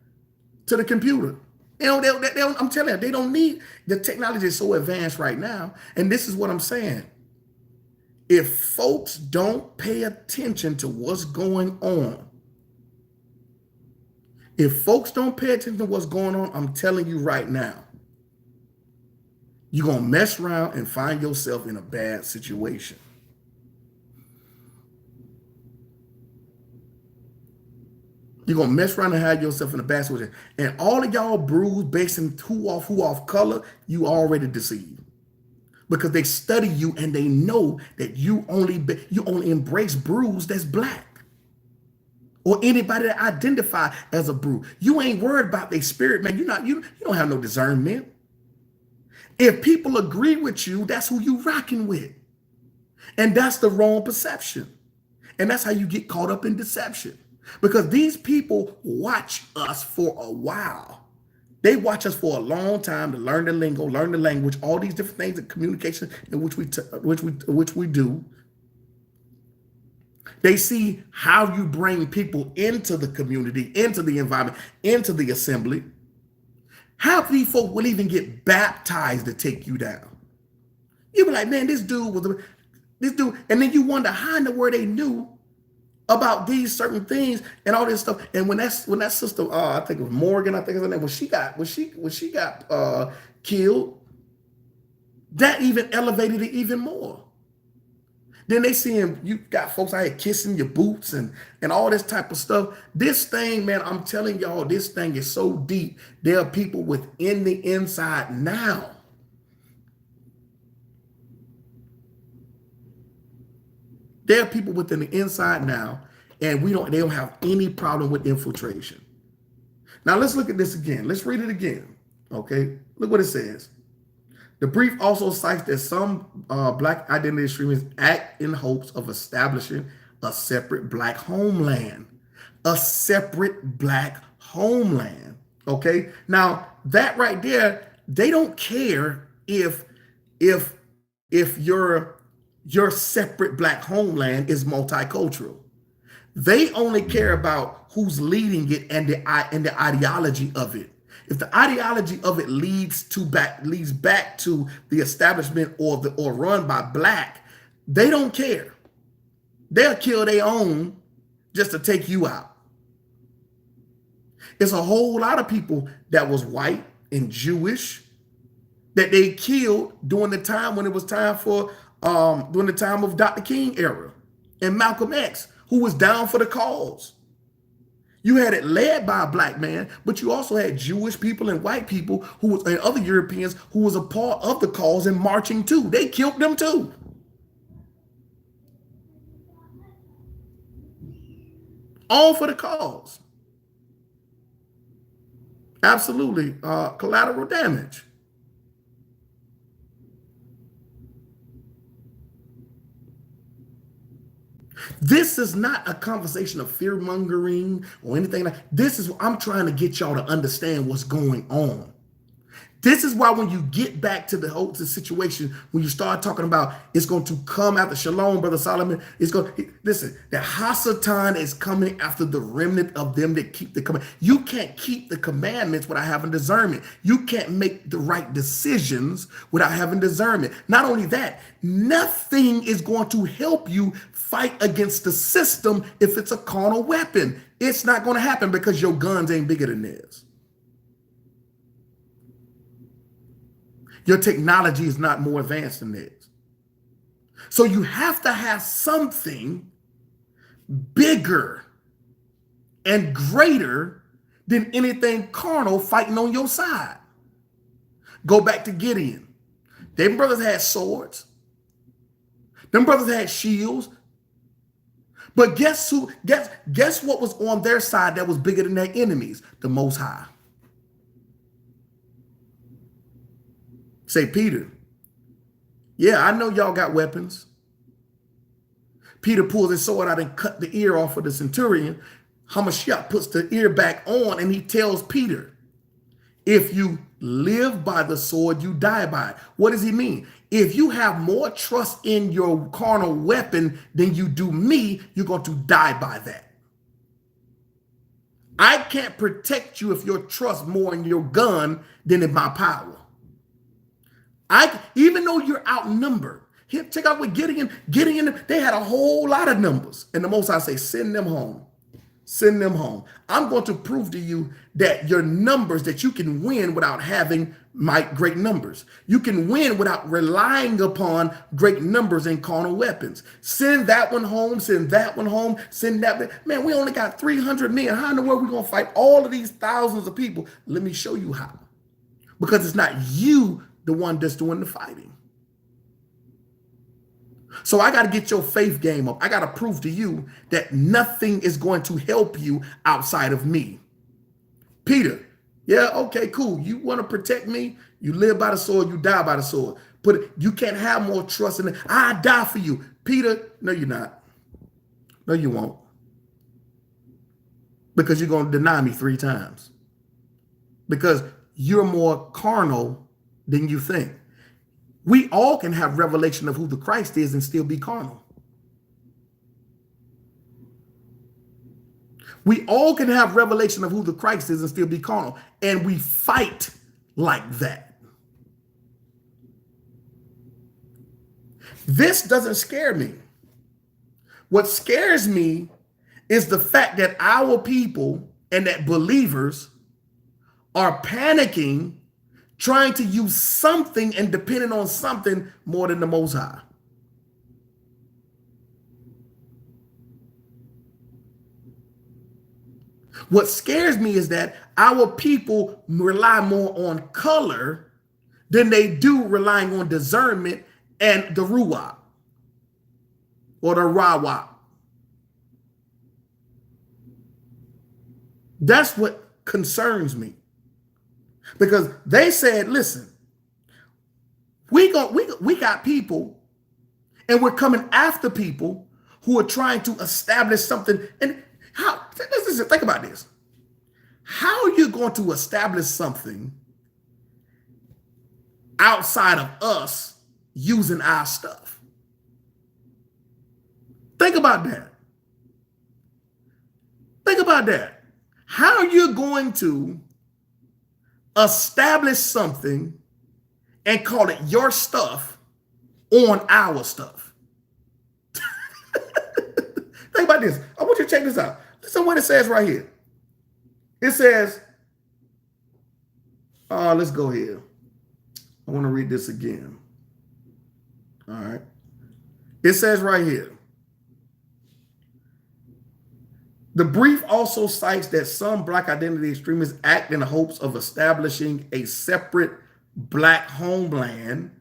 to the computer. I'm telling you, they don't need, the technology is so advanced right now. And this is what I'm saying. If folks don't pay attention to what's going on, I'm telling you right now, you're going to mess around and find yourself in a bad situation. You're going to mess around and have yourself in a bad situation. And all of y'all bruised based on who off color, you already deceived. Because they study you and they know that you only embrace brews that's black or anybody that identify as a brew. You ain't worried about their spirit, man. You don't have no discernment. If people agree with you, that's who you rocking with. And that's the wrong perception. And that's how you get caught up in deception. Because these people watch us for a while. They watch us for a long time to learn the lingo, learn the language, all these different things in communication in which we do. They see how you bring people into the community, into the environment, into the assembly. How many folk will even get baptized to take you down? You be like, man, this dude, and then you wonder how in the world they knew about these certain things and all this stuff. And when that sister, I think it was Morgan, I think it's her name, when she got killed, that even elevated it even more. Then they see him, you got folks out here kissing your boots and all this type of stuff. This thing, man, I'm telling y'all, this thing is so deep. There are people within the inside now. There are people within the inside now, and they don't have any problem with infiltration. Now let's look at this again. Let's read it again. Okay, look what it says. The brief also cites that some black identity extremists act in hopes of establishing a separate black homeland. A separate black homeland. Okay, now that right there, they don't care if your separate black homeland is multicultural. They only care about who's leading it and the ideology of it. If the ideology of it leads back to the establishment or run by black, they don't care. They'll kill their own just to take you out. It's a whole lot of people that was white and Jewish that they killed during the time when it was time for during the time of Dr. King era and Malcolm X, who was down for the cause. You had it led by a black man, but you also had Jewish people and white people and other Europeans who was a part of the cause and marching too. They killed them too. All for the cause. Absolutely. Collateral damage. This is not a conversation of fear mongering or anything like this. I'm trying to get y'all to understand what's going on. This is why when you get back to the whole situation, when you start talking about it's going to come after Shalom, Brother Solomon, listen, the Hasatan is coming after the remnant of them that keep the command. You can't keep the commandments without having discernment. You can't make the right decisions without having discernment. Not only that, nothing is going to help you fight against the system if it's a carnal weapon. It's not going to happen because your guns ain't bigger than theirs. Your technology is not more advanced than theirs. So you have to have something bigger and greater than anything carnal fighting on your side. Go back to Gideon. Them brothers had swords. Them brothers had shields. But guess what was on their side that was bigger than their enemies? The Most High. Say, Peter, yeah, I know y'all got weapons. Peter pulls his sword out and cut the ear off of the centurion. Hamashiach puts the ear back on and he tells Peter, if you live by the sword, you die by it. What does he mean? If you have more trust in your carnal weapon than you do me, you're going to die by that. I can't protect you if you trust more in your gun than in my power. Even though you're outnumbered, here, check out what Gideon, they had a whole lot of numbers. And the Most High say, send them home. Send them home. I'm going to prove to you that your numbers, that you can win without having great numbers. You can win without relying upon great numbers and carnal weapons. Send that one home, send that one home, send that one. Man, we only got 300 men. How in the world are we going to fight all of these thousands of people? Let me show you how. Because it's not you the one that's doing the fighting. So I got to get your faith game up. I got to prove to you that nothing is going to help you outside of me. Peter, yeah, okay, cool. You want to protect me? You live by the sword, you die by the sword. But you can't have more trust in it. I die for you. Peter, no, you're not. No, you won't. Because you're going to deny me 3 times. Because you're more carnal than you think. We all can have revelation of who the Christ is and still be carnal. We all can have revelation of who the Christ is and still be carnal. And we fight like that. This doesn't scare me. What scares me is the fact that our people and that believers are panicking, trying to use something and depending on something more than the Most High. What scares me is that our people rely more on color than they do relying on discernment and the Ruach or the Rawah. That's what concerns me. Because they said, listen, we got people and we're coming after people who are trying to establish something. And listen, think about this. How are you going to establish something outside of us using our stuff? Think about that. Think about that. How are you going to establish something and call it your stuff on our stuff? Think about this. I want you to check this out. Listen what it says right here. It says, let's go here. I want to read this again. All right. It says right here. The brief also cites that some black identity extremists act in the hopes of establishing a separate black homeland,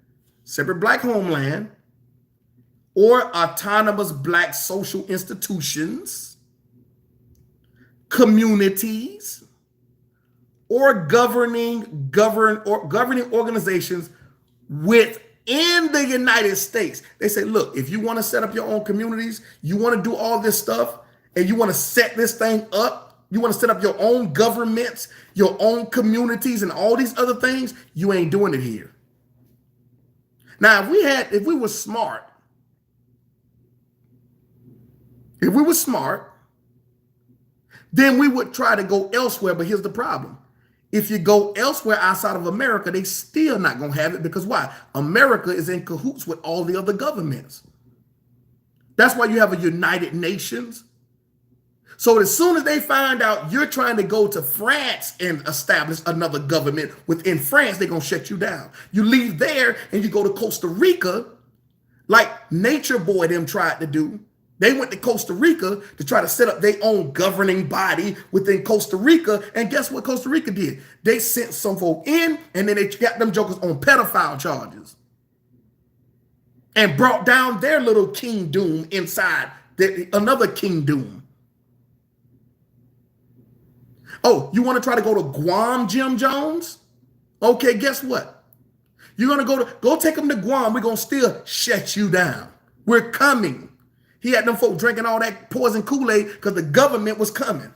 or autonomous black social institutions, communities, or governing organizations within the United States. They say, look, if you want to set up your own communities, you want to do all this stuff, and you want to set this thing up, you want to set up your own governments, your own communities, and all these other things, you ain't doing it here. Now, if we were smart, then we would try to go elsewhere. But here's the problem. If you go elsewhere outside of America, they still not going to have it, because why? America is in cahoots with all the other governments. That's why you have a United Nations. So as soon as they find out you're trying to go to France and establish another government within France, they're going to shut you down. You leave there and you go to Costa Rica, like Nature Boy them tried to do. They went to Costa Rica to try to set up their own governing body within Costa Rica. And guess what Costa Rica did? They sent some folk in, and then they got them jokers on pedophile charges and brought down their little kingdom inside another kingdom. Oh, you want to try to go to Guam, Jim Jones? Okay, guess what? You're going to go take them to Guam. We're going to still shut you down. We're coming. He had them folk drinking all that poison Kool-Aid because the government was coming.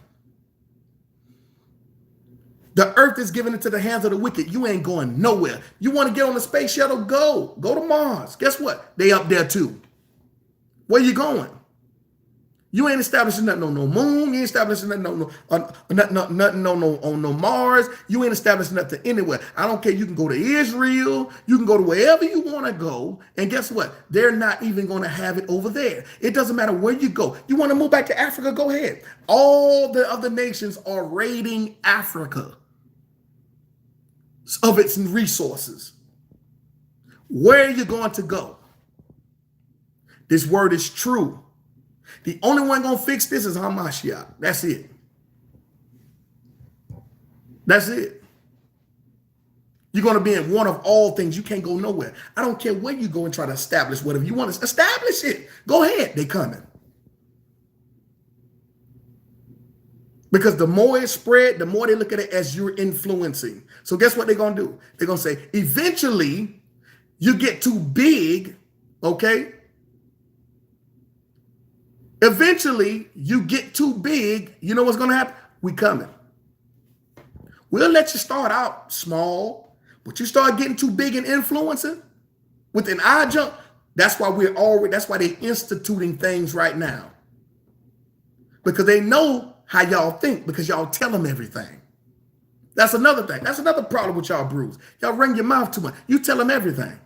The earth is given into the hands of the wicked. You ain't going nowhere. You want to get on the space shuttle? Go to Mars. Guess what? They up there too. Where you going? You ain't establishing nothing on no moon. You ain't establishing nothing on no Mars. You ain't establishing nothing anywhere. I don't care. You can go to Israel. You can go to wherever you want to go. And guess what? They're not even going to have it over there. It doesn't matter where you go. You want to move back to Africa? Go ahead. All the other nations are raiding Africa of its resources. Where are you going to go? This word is true. The only one going to fix this is Hamashiach. That's it. That's it. You're going to be in one of all things. You can't go nowhere. I don't care where you go and try to establish whatever you want to establish it. Go ahead. They coming. Because the more it spread, the more they look at it as you're influencing. So guess what they're going to do? They're going to say, eventually, you get too big, okay? Eventually, you get too big. You know what's going to happen? We coming. We'll let you start out small, but you start getting too big and influencing with an eye jump. That's why that's why they're instituting things right now. Because they know how y'all think, because y'all tell them everything. That's another thing. That's another problem with y'all brews. Y'all ring your mouth too much. You tell them everything.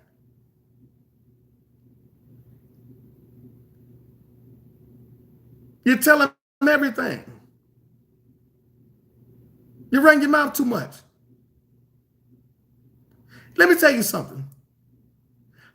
You tell them everything. You run your mouth too much. Let me tell you something.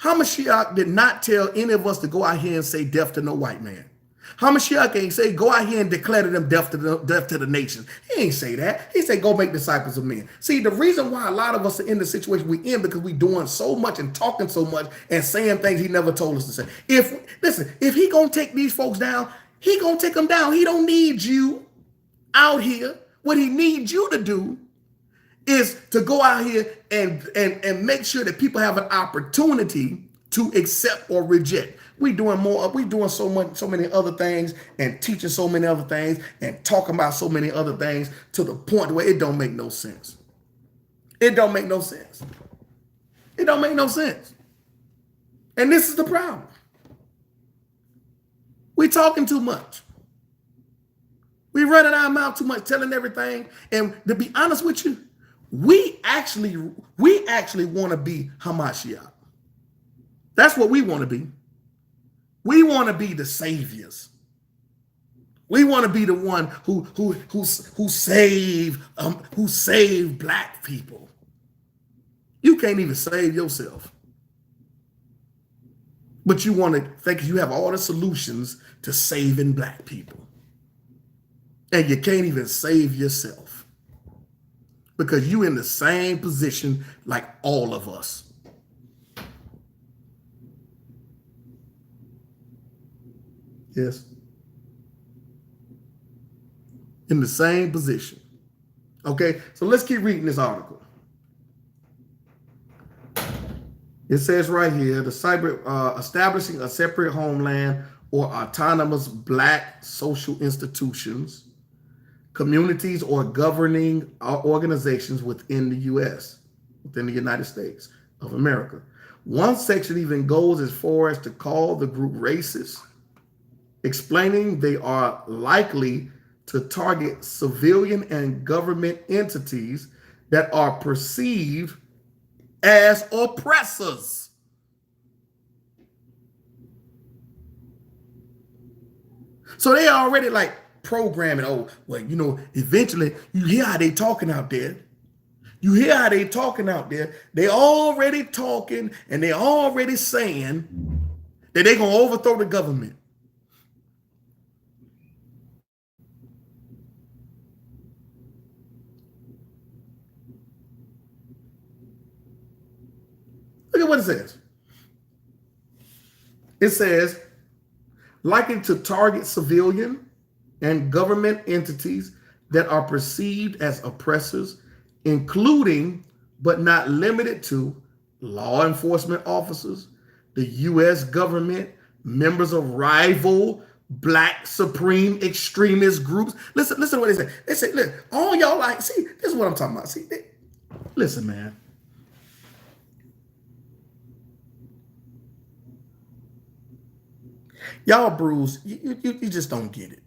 Hamashiach did not tell any of us to go out here and say death to no white man. Hamashiach ain't say go out here and declare to them death to the nations. He ain't say that. He said go make disciples of men. See, the reason why a lot of us are in the situation we in, because we doing so much and talking so much and saying things he never told us to say. If he gonna take these folks down, he gonna take them down. He don't need you out here. What he needs you to do is to go out here and make sure that people have an opportunity to accept or reject. We doing so many other things and teaching so many other things and talking about so many other things to the point where it don't make no sense. It don't make no sense. It don't make no sense. And this is the problem. We talking too much. We running our mouth too much, telling everything. And to be honest with you, we actually want to be Hamashiach. That's what we want to be. We want to be the saviors. We want to be the one who saved black people. You can't even save yourself. But you want to think you have all the solutions to saving black people. and you can't even save yourself because you're in the same position like all of us. Yes. In the same position. Okay, so let's keep reading this article. It says right here, establishing a separate homeland or autonomous black social institutions, communities, or governing organizations within the U.S., within the United States of America. One section even goes as far as to call the group racist, explaining they are likely to target civilian and government entities that are perceived as oppressors. So they already like programming, oh, well, you know, eventually you hear how they talking out there. You hear how they talking out there. They already talking and they already saying that they're going to overthrow the government. Look at what it says. It says, likely to target civilian and government entities that are perceived as oppressors, including but not limited to law enforcement officers, the U.S. government, members of rival black supreme extremist groups. Listen to what they say. They say, look, all y'all like, see, this is what I'm talking about. See, listen, man. Y'all, Bruce, you just don't get it.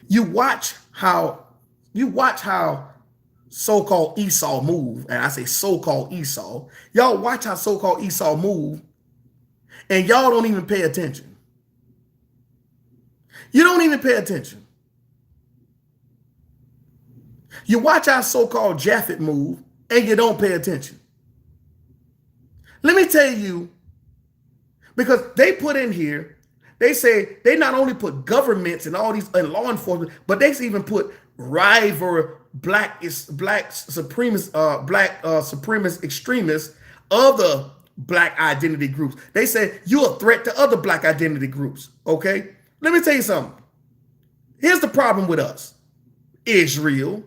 You watch how so-called Esau move, and I say so-called Esau. Y'all watch how so-called Esau move, and y'all don't even pay attention. You don't even pay attention. You watch how so-called Japhet move, and you don't pay attention. Let me tell you, because they put in here, they say they not only put governments and all these and law enforcement, but they even put rival black supremacist extremists, other black identity groups. They say you're a threat to other black identity groups. Okay, let me tell you something. Here's the problem with us, Israel.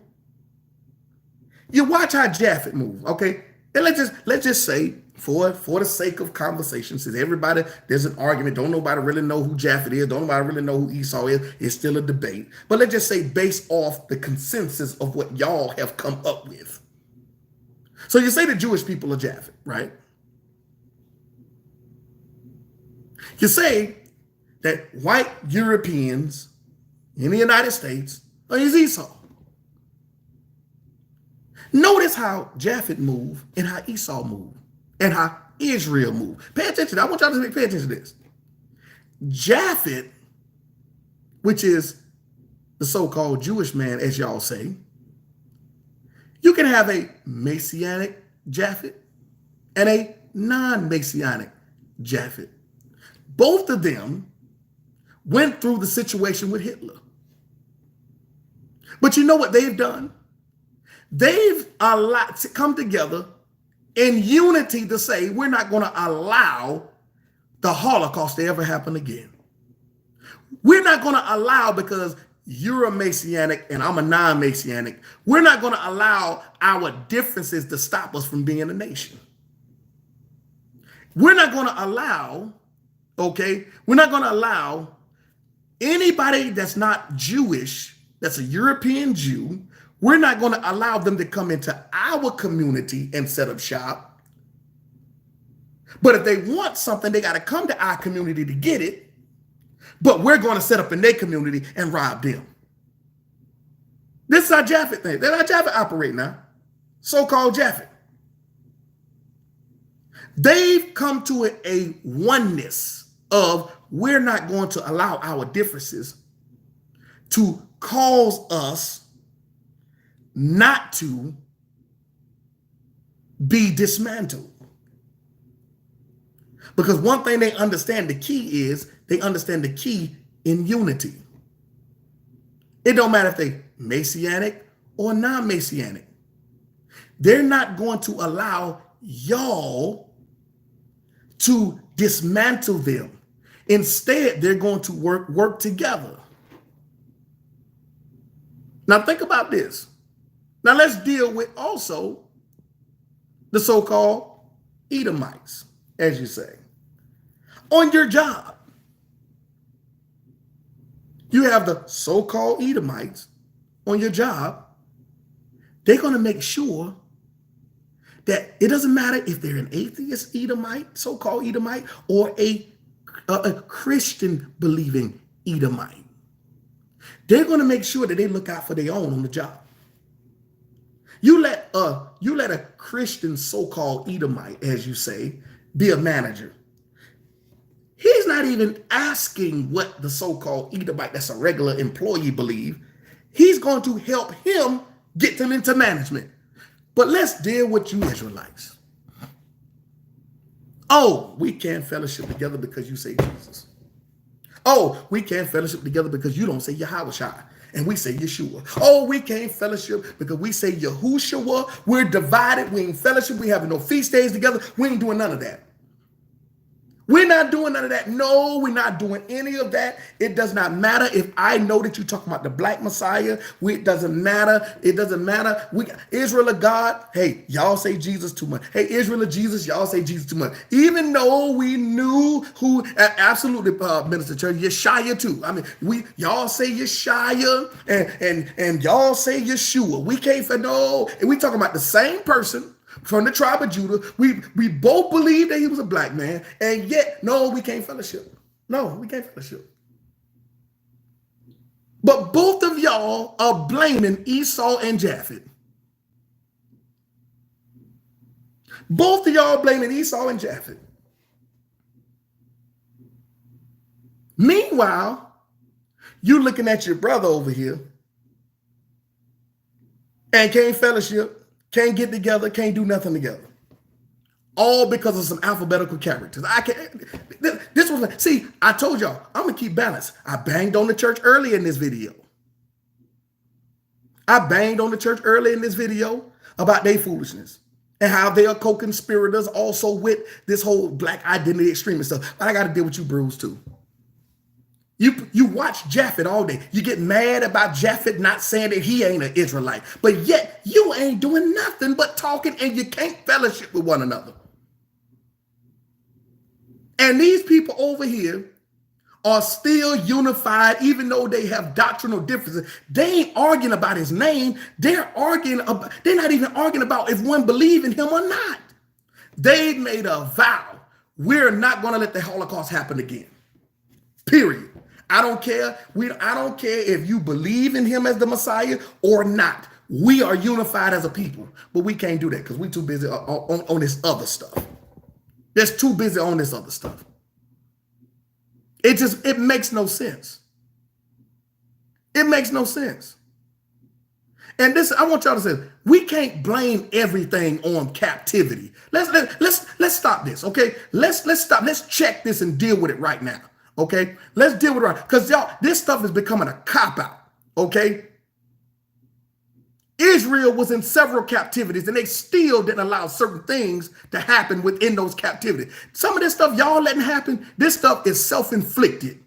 You watch how Japhet move, okay, and let's just say, for the sake of conversation, since everybody, there's an argument, don't nobody really know who Japhet is, don't nobody really know who Esau is, it's still a debate. But let's just say based off the consensus of what y'all have come up with. So you say the Jewish people are Japhet, right? You say that white Europeans in the United States are Esau. Notice how Japhet move and how Esau move. And how Israel moved. Pay attention. I want y'all to pay attention to this. Japhet, which is the so-called Jewish man, as y'all say, you can have a Messianic Japhet and a non-Messianic Japhet. Both of them went through the situation with Hitler. But you know what they've done? They've allowed to come together in unity to say we're not going to allow the Holocaust to ever happen again. We're not going to allow, because you're a Messianic and I'm a non-Messianic, we're not going to allow our differences to stop us from being a nation. We're not going to allow, okay, we're not going to allow anybody that's not Jewish, that's a European Jew, we're not going to allow them to come into our community and set up shop. But if they want something, they got to come to our community to get it. But we're going to set up in their community and rob them. This is how Japhet thing. That's how Japhet operate now. So-called Japhet. They've come to a oneness of we're not going to allow our differences to cause us not to be dismantled. Because one thing they understand, the key is they understand the key in unity. It don't matter if they Messianic or non-Messianic. They're not going to allow y'all to dismantle them. Instead, they're going to work together. Now think about this. Now let's deal with also the so-called Edomites, as you say. On your job, you have the so-called Edomites on your job. They're going to make sure that it doesn't matter if they're an atheist Edomite, so-called Edomite, or a Christian believing Edomite. They're going to make sure that they look out for their own on the job. You let a Christian so-called Edomite, as you say, be a manager. He's not even asking what the so-called Edomite that's a regular employee believe. He's going to help him get them into management. But let's deal with you Israelites. Oh, we can't fellowship together because you say Jesus. Oh, we can't fellowship together because you don't say Yahweh and we say Yeshua. Oh, we can't fellowship because we say Yahushua. We're divided. We ain't fellowship. We have no feast days together. We ain't doing none of that. We're not doing none of that. No, we're not doing any of that. It does not matter if I know that you're talking about the black Messiah. It doesn't matter. It doesn't matter. Israel of God, hey, y'all say Jesus too much. Hey, Israel of Jesus, y'all say Jesus too much. Even though we knew who, absolutely, Minister Church, Yeshua too. I mean, y'all say Yeshua and y'all say Yeshua. We can't, no, and we talking about the same person. From the tribe of Judah, we both believed that he was a black man, and yet, no, we can't fellowship. No, we can't fellowship. But both of y'all are blaming Esau and Japheth. Both of y'all blaming Esau and Japheth. Meanwhile, you looking at your brother over here and can't fellowship. Can't get together, can't do nothing together. All because of some alphabetical characters. I can't, this was, see, I told y'all, I'm gonna keep balance. I banged on the church early in this video. about their foolishness and how they are co-conspirators also with this whole black identity extremist stuff. But I gotta deal with you Bruce too. You watch Japheth all day. You get mad about Japheth not saying that he ain't an Israelite. But yet you ain't doing nothing but talking and you can't fellowship with one another. And these people over here are still unified even though they have doctrinal differences. They ain't arguing about his name. They're not even arguing about if one believes in him or not. They made a vow. We're not going to let the Holocaust happen again. Period. I don't care. I don't care if you believe in him as the Messiah or not. We are unified as a people, but we can't do that because we're too busy on this other stuff. That's too busy on this other stuff. It makes no sense. It makes no sense. And this, I want y'all to say, we can't blame everything on captivity. Let's stop this, okay? Let's stop. Let's check this and deal with it right now. Okay, let's deal with it right, because y'all, this stuff is becoming a cop-out. Okay, Israel was in several captivities and they still didn't allow certain things to happen within those captivities. Some of this stuff y'all letting happen, this stuff is self-inflicted.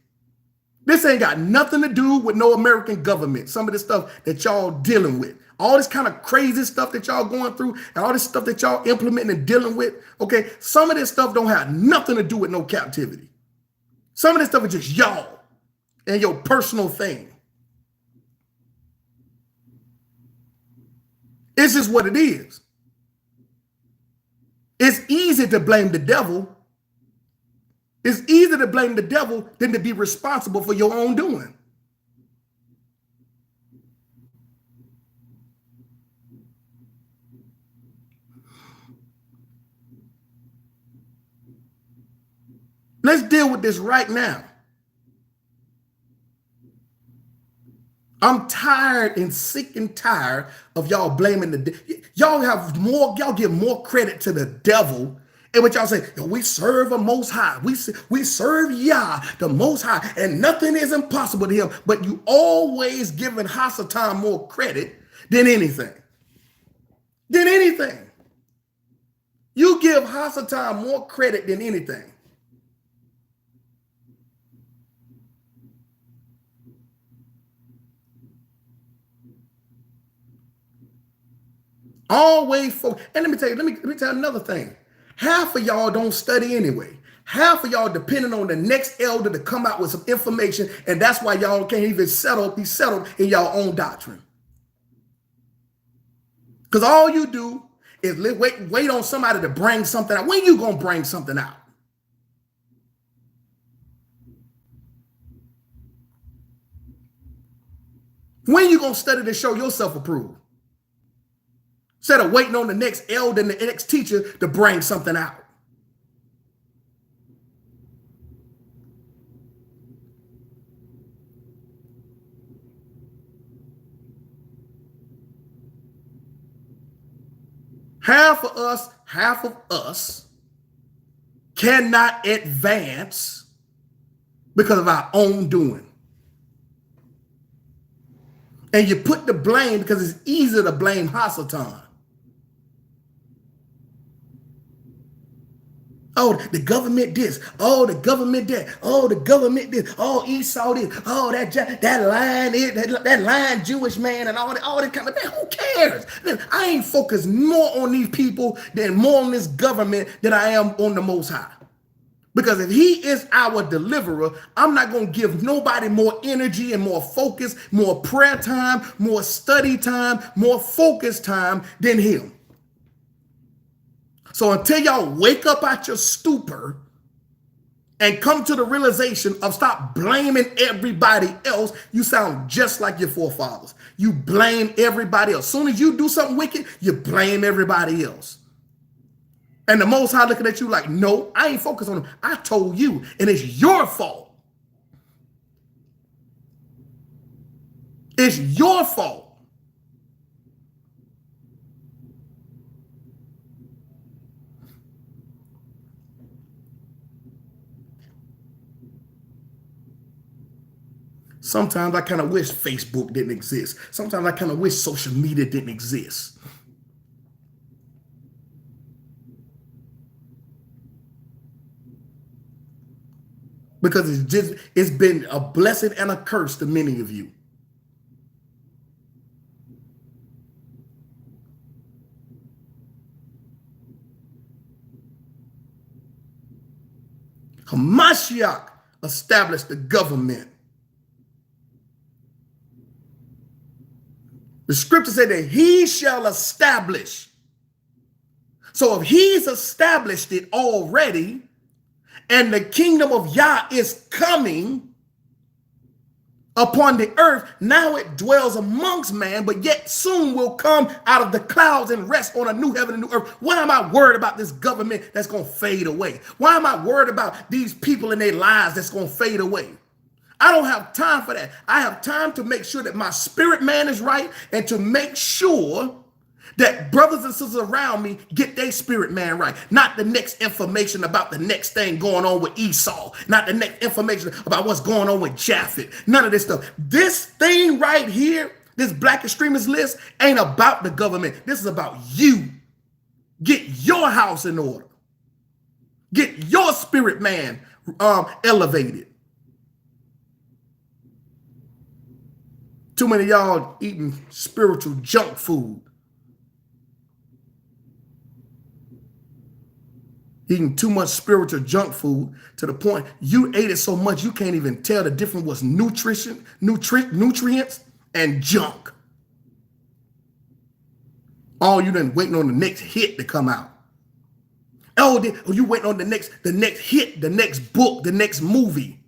This ain't got nothing to do with no American government. Some of this stuff that y'all dealing with, all this kind of crazy stuff that y'all going through and all this stuff that y'all implementing and dealing with, okay, some of this stuff don't have nothing to do with no captivity. Some of this stuff is just y'all and your personal thing. It's just what it is. It's easy to blame the devil. It's easier to blame the devil than to be responsible for your own doing. Let's deal with this right now. I'm tired and sick and tired of y'all blaming y'all give more credit to the devil And what y'all say, we serve a most high. We serve Yah, the most high, and nothing is impossible to him. But you always giving Hasatan more credit than anything. Than anything. You give Hasatan more credit than anything. Always focus. And let me tell you, let me tell you another thing. Half of y'all don't study anyway. Half of y'all depending on the next elder to come out with some information, and that's why y'all can't even be settled in y'all own doctrine. Because all you do is wait on somebody to bring something out. When you gonna bring something out? When you gonna study to show yourself approved? Instead of waiting on the next elder and the next teacher to bring something out. Half of us cannot advance because of our own doing. And you put the blame because it's easier to blame Hasatan. Oh, the government this. Oh, the government that. Oh, the government this. Oh, Esau this. Oh, that lying Jewish man and all that kind of thing. Who cares? I ain't focused more on these people than more on this government than I am on the Most High. Because if he is our deliverer, I'm not going to give nobody more energy and more focus, more prayer time, more study time, more focus time than him. So until y'all wake up out your stupor and come to the realization of stop blaming everybody else, you sound just like your forefathers. You blame everybody else. As soon as you do something wicked, you blame everybody else. And the Most High looking at you like, no, I ain't focused on them. I told you, and it's your fault. It's your fault. Sometimes I kind of wish Facebook didn't exist. Sometimes I kind of wish social media didn't exist. Because it's been a blessing and a curse to many of you. Hamashiach established the government. The scripture said that he shall establish. So if he's established it already, and the kingdom of Yah is coming upon the earth, now it dwells amongst man, but yet soon will come out of the clouds and rest on a new heaven and new earth. Why am I worried about this government that's going to fade away? Why am I worried about these people and their lives that's going to fade away? I don't have time for that. I have time to make sure that my spirit man is right and to make sure that brothers and sisters around me get their spirit man right. Not the next information about the next thing going on with Esau. Not the next information about what's going on with Japheth. None of this stuff. This thing right here, this black extremist list, ain't about the government. This is about you. Get your house in order. Get your spirit man elevated. Too many of y'all eating spiritual junk food. Eating too much spiritual junk food to the point you ate it so much you can't even tell the difference was nutrients and junk. All you done waiting on the next hit to come out. Oh, you waiting on the next hit, the next book, the next movie.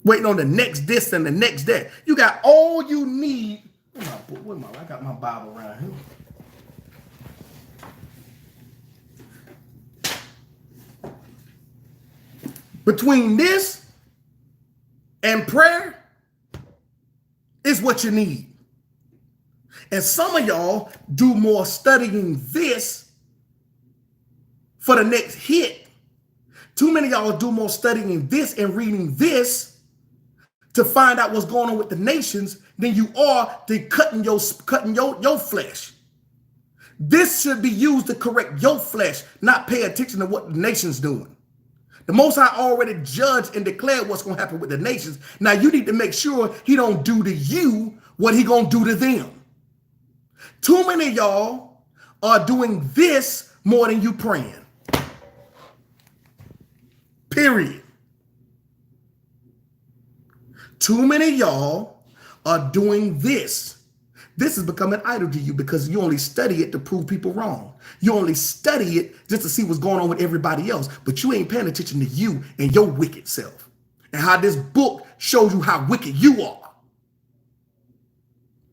Waiting on the next this and the next that. You got all you need. I got my Bible around here. Between this and prayer, is what you need. And some of y'all do more studying this for the next hit. Too many of y'all do more studying this and reading this to find out what's going on with the nations than you are to cutting your flesh. This should be used to correct your flesh, not pay attention to what the nation's doing. The Most High already judged and declared what's going to happen with the nations. Now you need to make sure he don't do to you what he going to do to them. Too many of y'all are doing this more than you praying. Period. Too many of y'all are doing this. This is becoming idol to you because you only study it to prove people wrong. You only study it just to see what's going on with everybody else, but you ain't paying attention to you and your wicked self and how this book shows you how wicked you are.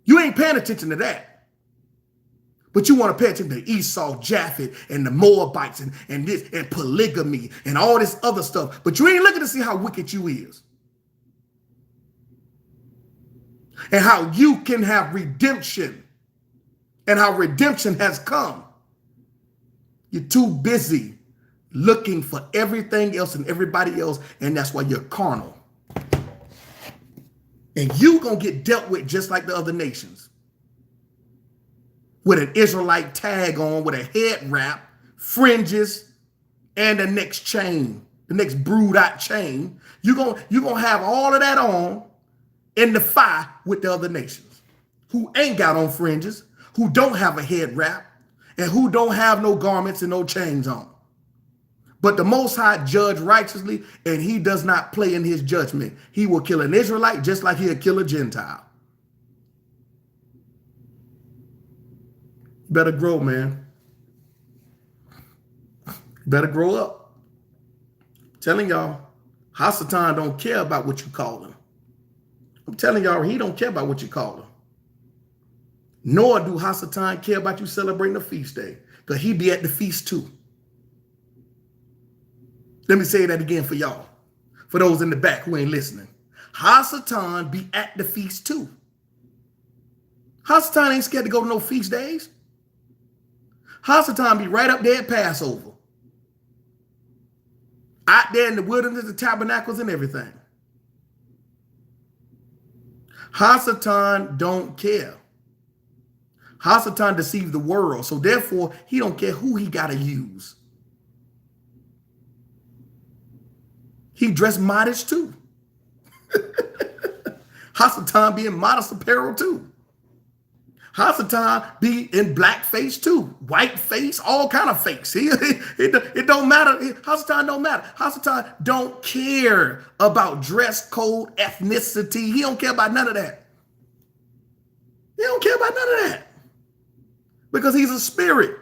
You ain't paying attention to that. But you want to pay attention to Esau, Japhet, and the Moabites, and this, and polygamy, and all this other stuff. But you ain't looking to see how wicked you is. And how you can have redemption. And how redemption has come. You're too busy looking for everything else and everybody else, and that's why you're carnal. And you're going to get dealt with just like the other nations. With an Israelite tag on, with a head wrap, fringes, and the next chain, the next brewed out chain. You're gonna have all of that on in the fire with the other nations who ain't got on fringes, who don't have a head wrap, and who don't have no garments and no chains on. But the Most High judge righteously, and he does not play in his judgment. He will kill an Israelite just like he'll kill a Gentile. Better grow, man. Better grow up. I'm telling y'all, Hasatan don't care about what you call him. I'm telling y'all, he don't care about what you call him. Nor do Hasatan care about you celebrating the feast day, because he be at the feast too. Let me say that again for y'all, for those in the back who ain't listening. Hasatan be at the feast too. Hasatan ain't scared to go to no feast days. Hasatan be right up there at Passover. Out there in the wilderness, the tabernacles and everything. Hasatan don't care. Hasatan deceived the world, so therefore he don't care who he got to use. He dressed modest too. Hasatan be in modest apparel too. Hasatan be in blackface too, white face, all kind of face. It don't matter. Hasatan don't matter. Hasatan don't care about dress code, ethnicity. He don't care about none of that. He don't care about none of that because he's a spirit.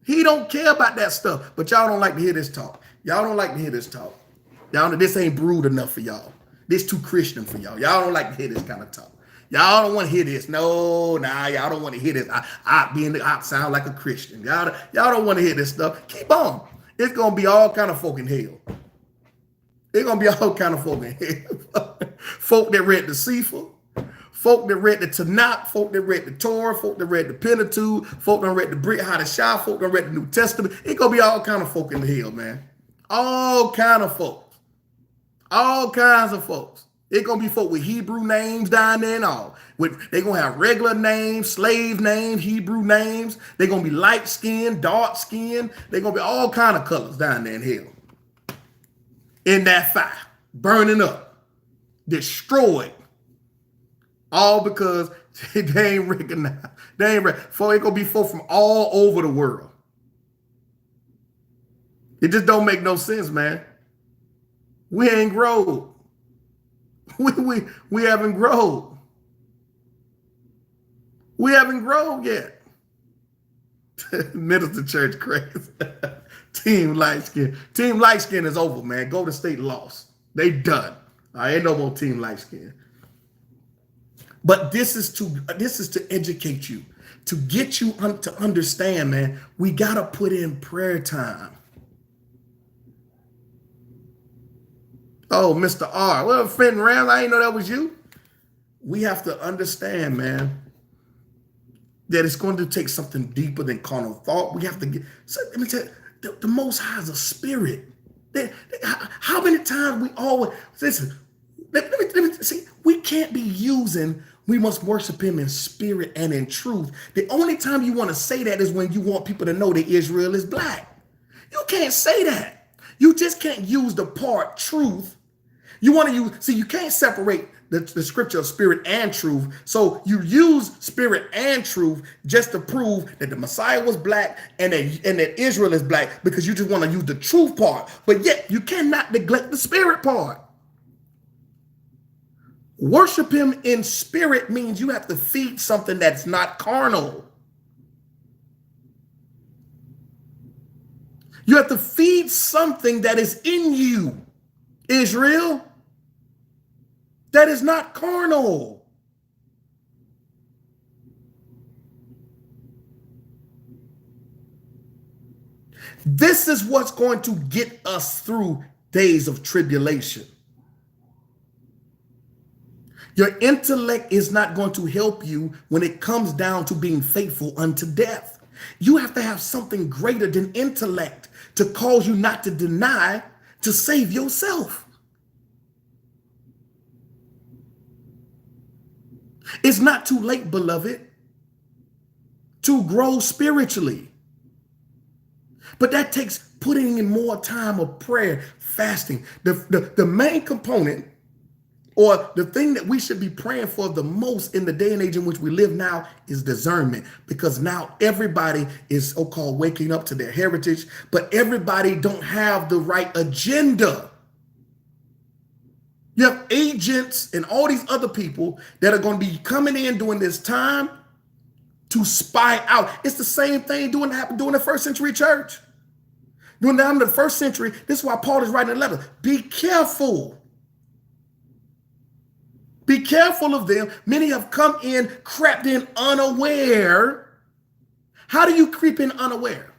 He don't care about that stuff. But y'all don't like to hear this talk. Y'all don't like to hear this talk. Y'all, this ain't brewed enough for y'all. This too Christian for y'all. Y'all don't like to hear this kind of talk. Y'all don't want to hear this. No, nah, y'all don't want to hear this. I sound like a Christian. Y'all don't want to hear this stuff. Keep on. It's going to be all kind of folk in hell. It's going to be all kind of folk in hell. Folk that read the Sefer, folk that read the Tanakh, folk that read the Torah, folk that read the Pentateuch, folk that read the Brit Hadashah, folk that read the New Testament. It's going to be all kind of folk in hell, man. All kind of folks. All kinds of folks. It's going to be folk with Hebrew names down there and all. They're going to have regular names, slave names, Hebrew names. They're going to be light skinned, dark skinned. They're going to be all kind of colors down there in hell. In that fire, burning up, destroyed. All because they ain't recognized. They ain't folk. It's going to be folk from all over the world. It just don't make no sense, man. We ain't grown. We haven't grown. We haven't grown yet. Minister Church crazy. Team light skin. Team light skin is over, man. Golden State lost. They done. I ain't no more team light skin. But this is to educate you, to get you to understand, man. We gotta put in prayer time. Oh, Mr. R. Well, Fenton Rams, I didn't know that was you. we have to understand, man, that it's going to take something deeper than carnal thought. We have to get, so let me tell you, the Most High is a spirit. How many times we always, listen, let me see, we can't be using, we must worship him in spirit and in truth. The only time you want to say that is when you want people to know that Israel is black. You can't say that. You just can't use the part truth. You want to use, see, you can't separate the scripture of spirit and truth. So you use spirit and truth just to prove that the Messiah was black and that Israel is black, because you just want to use the truth part. But yet you cannot neglect the spirit part. Worship him in spirit means you have to feed something that's not carnal. You have to feed something that is in you, Israel, that is not carnal. This is what's going to get us through days of tribulation. Your intellect is not going to help you when it comes down to being faithful unto death. You have to have something greater than intellect to cause you not to deny to save yourself. It's not too late, beloved, to grow spiritually. But that takes putting in more time of prayer, fasting. The main component, or the thing that we should be praying for the most in the day and age in which we live now, is discernment. Because now everybody is so-called waking up to their heritage, but everybody don't have the right agenda. You have agents and all these other people that are going to be coming in during this time to spy out. It's the same thing happened during the first century church. During the first century, this is why Paul is writing a letter. Be careful. Be careful of them. Many have come in, crept in unaware. How do you creep in unaware?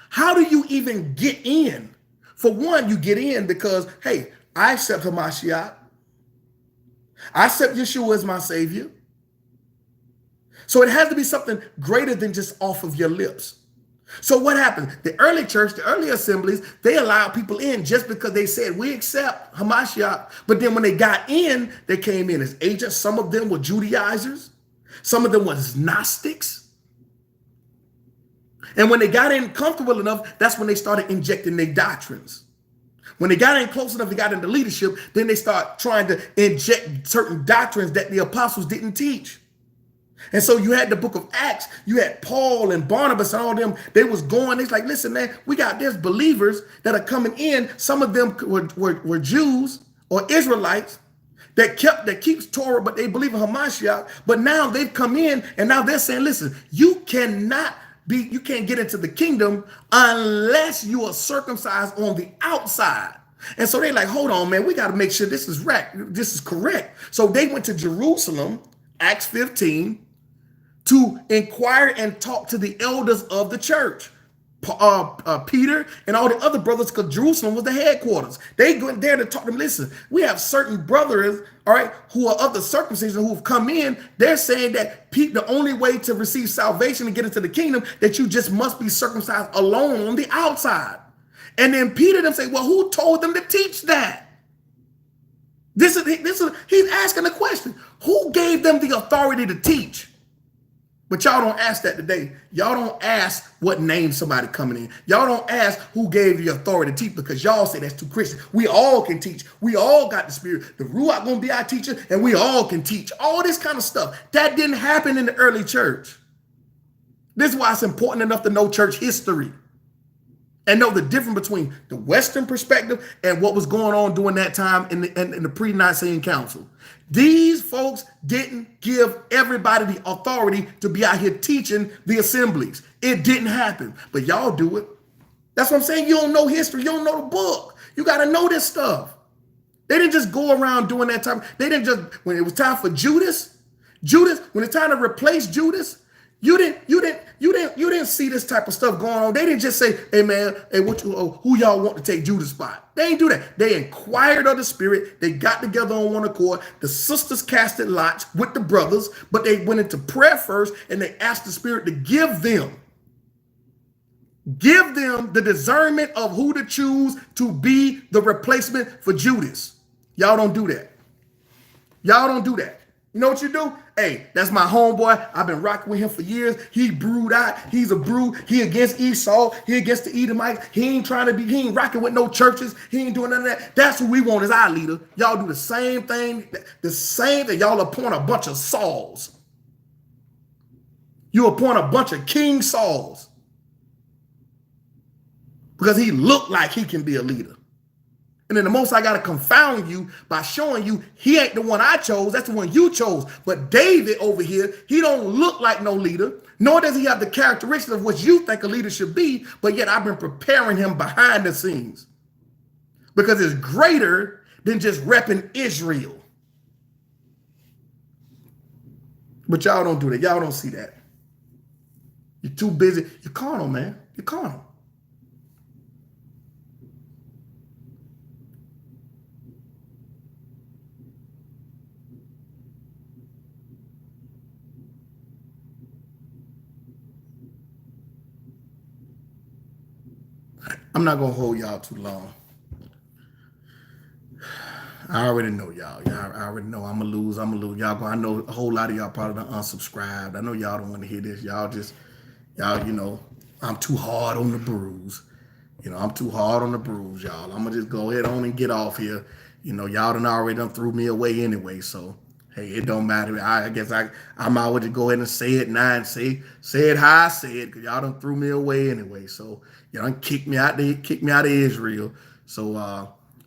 How do you even get in? For one, you get in because, hey, I accept Hamashiach. I accept Yeshua as my savior. So it has to be something greater than just off of your lips. So what happened? The early church, the early assemblies, they allowed people in just because they said, we accept Hamashiach. But then when they got in, they came in as agents. Some of them were Judaizers. Some of them were Gnostics. And when they got in comfortable enough, that's when they started injecting their doctrines. When they got in close enough, they got into leadership, then they start trying to inject certain doctrines that the apostles didn't teach. And so you had the book of Acts, you had Paul and Barnabas and all them, they was going, it's like, listen, man, there's believers that are coming in. Some of them were Jews or Israelites that keeps Torah, but they believe in Hamashiach. But now they've come in and now they're saying, listen, you can't get into the kingdom unless you are circumcised on the outside. And so they're like, hold on, man, we got to make sure this is correct. So they went to Jerusalem, Acts 15, to inquire and talk to the elders of the church. Peter and all the other brothers, because Jerusalem was the headquarters. They go in there to talk to them. Listen, we have certain brothers, all right, who are of the circumcision who have come in. They're saying that the only way to receive salvation and get into the kingdom, that you just must be circumcised alone on the outside. And then Peter them say, well, who told them to teach that? He's asking the question. Who gave them the authority to teach? But y'all don't ask that today. Y'all don't ask what name somebody coming in. Y'all don't ask who gave the authority to teach, because y'all say that's too Christian. We all can teach. We all got the spirit. The Ruach gonna be our teacher, and we all can teach. All this kind of stuff. That didn't happen in the early church. This is why it's important enough to know church history and know the difference between the Western perspective and what was going on during that time in the pre-Nicene Council. These folks didn't give everybody the authority to be out here teaching the assemblies. It didn't happen, but y'all do it. That's what I'm saying. You don't know history. You don't know the book. You got to know this stuff. They didn't just go around doing that time. They didn't just, when it was time for Judas, when it's time to replace Judas, You didn't see this type of stuff going on. They didn't just say, hey man, hey, who y'all want to take Judah's spot? They didn't do that. They inquired of the Spirit. They got together on one accord. The sisters casted lots with the brothers, but they went into prayer first and they asked the Spirit to give them the discernment of who to choose to be the replacement for Judas. Y'all don't do that. Y'all don't do that. You know what you do? Hey, that's my homeboy. I've been rocking with him for years. He brewed out. He's a brew. He against Esau. He against the Edomites. He ain't rocking with no churches. He ain't doing none of that. That's who we want as our leader. Y'all do the same thing. The same thing. Y'all appoint a bunch of Sauls. You appoint a bunch of King Sauls. Because he looked like he can be a leader. And then the most I got to confound you by showing you he ain't the one I chose. That's the one you chose. But David over here, he don't look like no leader, nor does he have the characteristics of what you think a leader should be. But yet I've been preparing him behind the scenes because it's greater than just repping Israel. But y'all don't do that. Y'all don't see that. You're too busy. You're carnal, man. You're carnal. I'm not going to hold y'all too long. I already know y'all. I already know I'm going to lose. I know a whole lot of y'all probably done unsubscribed. I know y'all don't want to hear this. Y'all, I'm too hard on the bruise. I'm too hard on the bruise, y'all. I'm going to just go ahead on and get off here. Y'all already threw me away anyway. So, hey, it don't matter. I guess I might as well just go ahead and say it now and say it how I say it because y'all done threw me away anyway. So, y'all done kicked me out of Israel. So,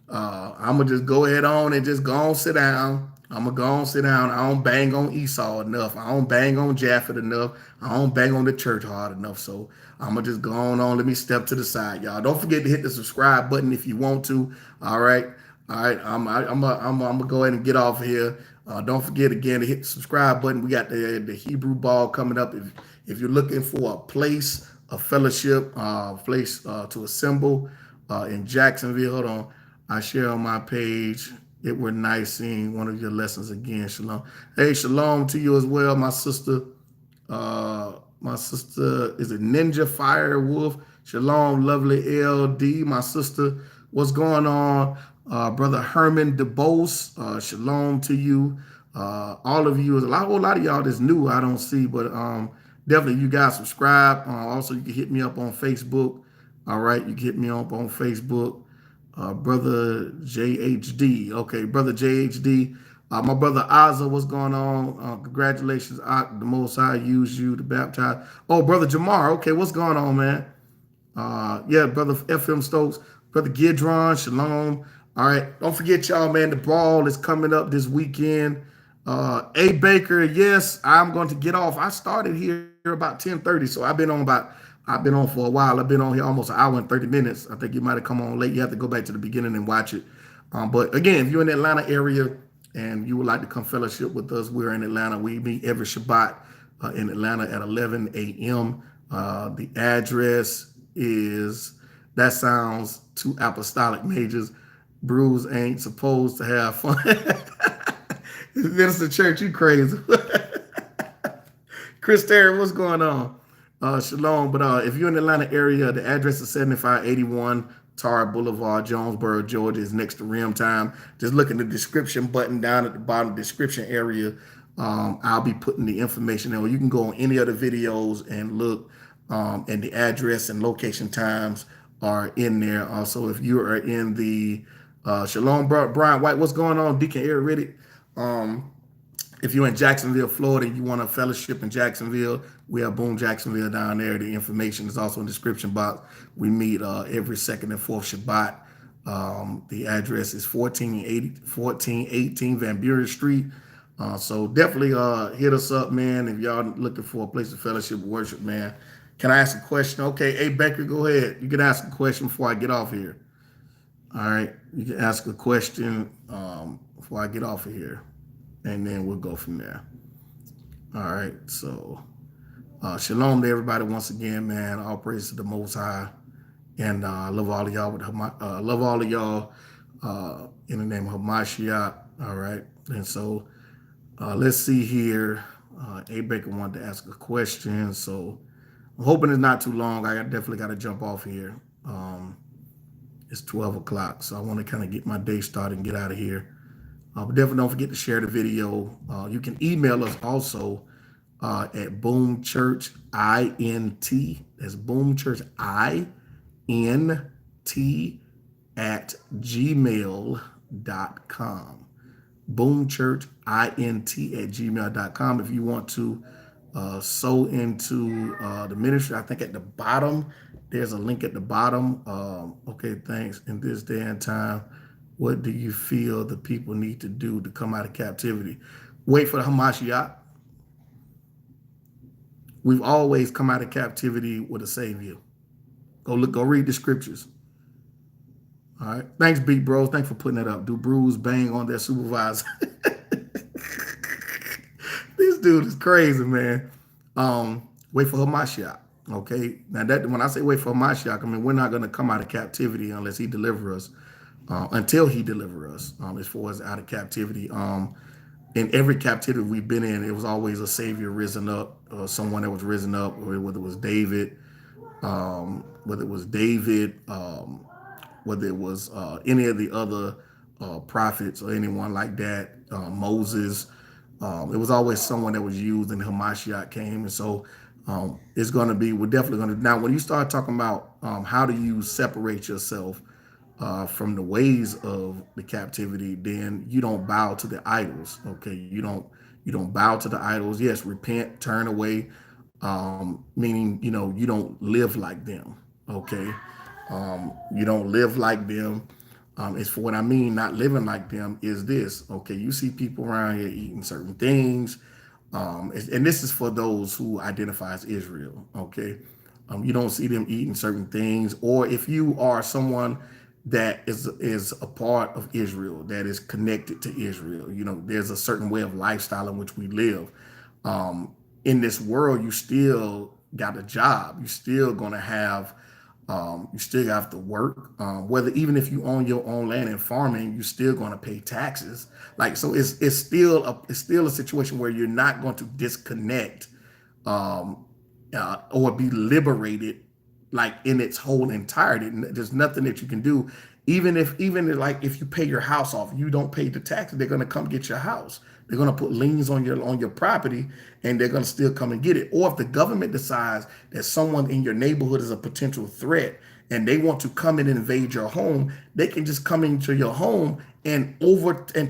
I'm going to just go ahead on and just go on sit down. I'm going to go on sit down. I don't bang on Esau enough. I don't bang on Japheth enough. I don't bang on the church hard enough. So I'm going to just go on. Let me step to the side, y'all. Don't forget to hit the subscribe button if you want to. All right. I'm going to go ahead and get off here. Don't forget again to hit the subscribe button. We got the Hebrew Ball coming up. If you're looking for a place, a fellowship, place to assemble in Jacksonville, hold on. I share on my page. It were nice seeing one of your lessons again. Shalom. Hey, shalom to you as well, my sister. My sister is a Ninja Fire Wolf. Shalom, lovely LD, my sister. What's going on, brother Herman DeBose? Shalom to you. All of you. A whole lot of y'all that's new. I don't see, but definitely you guys subscribe. Also, you can hit me up on Facebook. All right, you can hit me up on Facebook. Brother JHD. Okay, brother JHD. My brother Azza, what's going on? Congratulations. The Most High used you to baptize. Oh, brother Jamar. Okay, what's going on, man? Yeah, brother FM Stokes. Brother Gidron, shalom. All right, don't forget, y'all, man, the ball is coming up this weekend. A Baker, yes, I'm going to get off. I started here about 10:30, so I've been on for a while. I've been on here almost an hour and 30 minutes. I think you might have come on late. You have to go back to the beginning and watch it. But again, if you're in the Atlanta area and you would like to come fellowship with us, we're in Atlanta. We meet every Shabbat in Atlanta at 11 a.m. The address is, that sounds too apostolic, majors. Brews ain't supposed to have fun. Minister Church, you crazy. Chris Terry, what's going on? Shalom. But if you're in the Atlanta area, the address is 7581 Tara Boulevard, Jonesboro, Georgia. Is next to Rim Time. Just look at the description button down at the bottom description area. I'll be putting the information there. You can go on any other videos and look, and the address and location times are in there. Also, if you are in the Shalom, Brian White, what's going on? Deacon Eric Riddick. If you're in Jacksonville, Florida, you want a fellowship in Jacksonville, we have Boom Jacksonville down there. The information is also in the description box. We meet every second and fourth Shabbat. The address is 1418 Van Buren Street. So definitely hit us up, man, if y'all looking for a place of fellowship worship, man. Can I ask a question? Okay, hey, Becker, go ahead. You can ask a question before I get off here. All right, you can ask a question before I get off of here. And then we'll go from there. All right, so Shalom to everybody once again, man. All praise to the Most High. And I love all of y'all love all of y'all in the name of Hamashiach. All right. And so let's see here. A Baker wanted to ask a question. So I'm hoping it's not too long. I definitely got to jump off here. It's 12 o'clock. So I want to kind of get my day started and get out of here. But definitely don't forget to share the video. You can email us also at BOOMCHURCH INT. That's BOOMCHURCH INT at gmail.com. BOOMCHURCH INT at gmail.com. If you want to sow into the ministry, I think at the bottom, there's a link at the bottom. Okay, thanks. In this day and time, what do you feel the people need to do to come out of captivity? Wait for the Hamashiach. We've always come out of captivity with a savior. Go read the scriptures. All right. Thanks, Big Bros. Thanks for putting that up. Do Bruce bang on their supervisor? This dude is crazy, man. Wait for Hamashiach. Okay. Now that when I say wait for Hamashiach, I mean we're not going to come out of captivity unless he delivers us. Until he delivers us, as far as out of captivity. In every captivity we've been in, it was always a savior risen up, someone that was risen up, whether it was David, whether it was any of the other prophets or anyone like that, Moses. It was always someone that was used, and Hamashiach came. And so it's going to be, we're definitely going to, now when you start talking about how do you separate yourself from the ways of the captivity, then you don't bow to the idols. Okay, you don't bow to the idols. Yes, repent, turn away, meaning you don't live like them. Okay, you don't live like them. It's for what I mean. Not living like them is this. Okay, you see people around here eating certain things, and this is for those who identify as Israel. Okay, you don't see them eating certain things, or if you are someone that is a part of Israel, that is connected to Israel. There's a certain way of lifestyle in which we live. In this world, you still got a job. You still gonna have, you still have to work. Whether even if you own your own land and farming, you're still gonna pay taxes. So it's still a situation where you're not going to disconnect or be liberated in its whole entirety. There's nothing that you can do. Even if you pay your house off, you don't pay the taxes, they're going to come get your house. They're going to put liens on your property, and they're going to still come and get it. Or if the government decides that someone in your neighborhood is a potential threat and they want to come in and invade your home, they can just come into your home and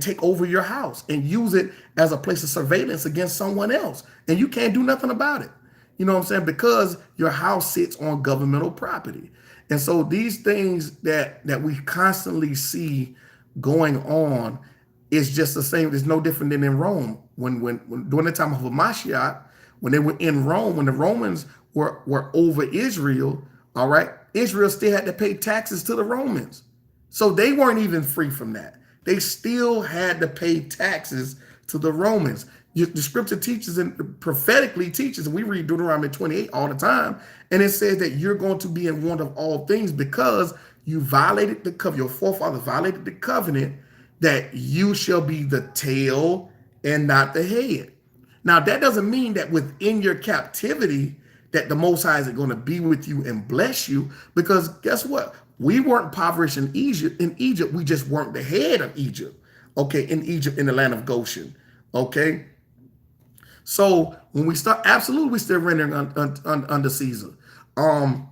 take over your house and use it as a place of surveillance against someone else. And you can't do nothing about it. You know what I'm saying? Because your house sits on governmental property. And so these things that we constantly see going on is just the same. It's no different than in Rome. When during the time of Hamashiach, when they were in Rome, when the Romans were over Israel, all right, Israel still had to pay taxes to the Romans. So they weren't even free from that. They still had to pay taxes to the Romans. The scripture teaches and prophetically teaches, and we read Deuteronomy 28 all the time, and it says that you're going to be in want of all things because you violated the covenant, your forefathers violated the covenant, that you shall be the tail and not the head. Now, that doesn't mean that within your captivity that the Most High isn't going to be with you and bless you, because guess what? We weren't impoverished in Egypt. We just weren't the head of Egypt. Okay, in Egypt, in the land of Goshen. Okay. So when we start, absolutely, we still rendering under Caesar. And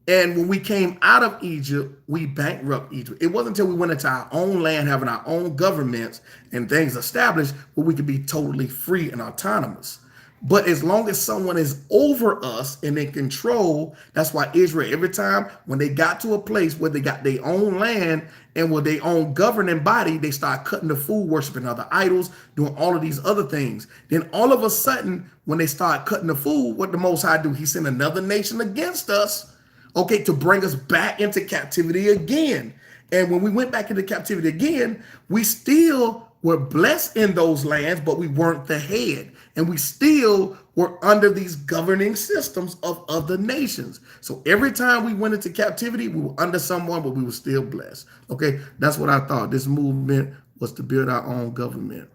when we came out of Egypt, we bankrupt Egypt. It wasn't until we went into our own land, having our own governments and things established, where we could be totally free and autonomous. But as long as someone is over us and in control, that's why Israel, every time when they got to a place where they got their own land and with their own governing body, they start cutting the food, worshiping other idols, doing all of these other things. Then all of a sudden, when they start cutting the food, what the Most High do? He sent another nation against us, okay, to bring us back into captivity again. And when we went back into captivity again, we still were blessed in those lands, but we weren't the head. and we still were under these governing systems of other nations. So every time we went into captivity, we were under someone, but we were still blessed. Okay, that's what I thought. This movement was to build our own government.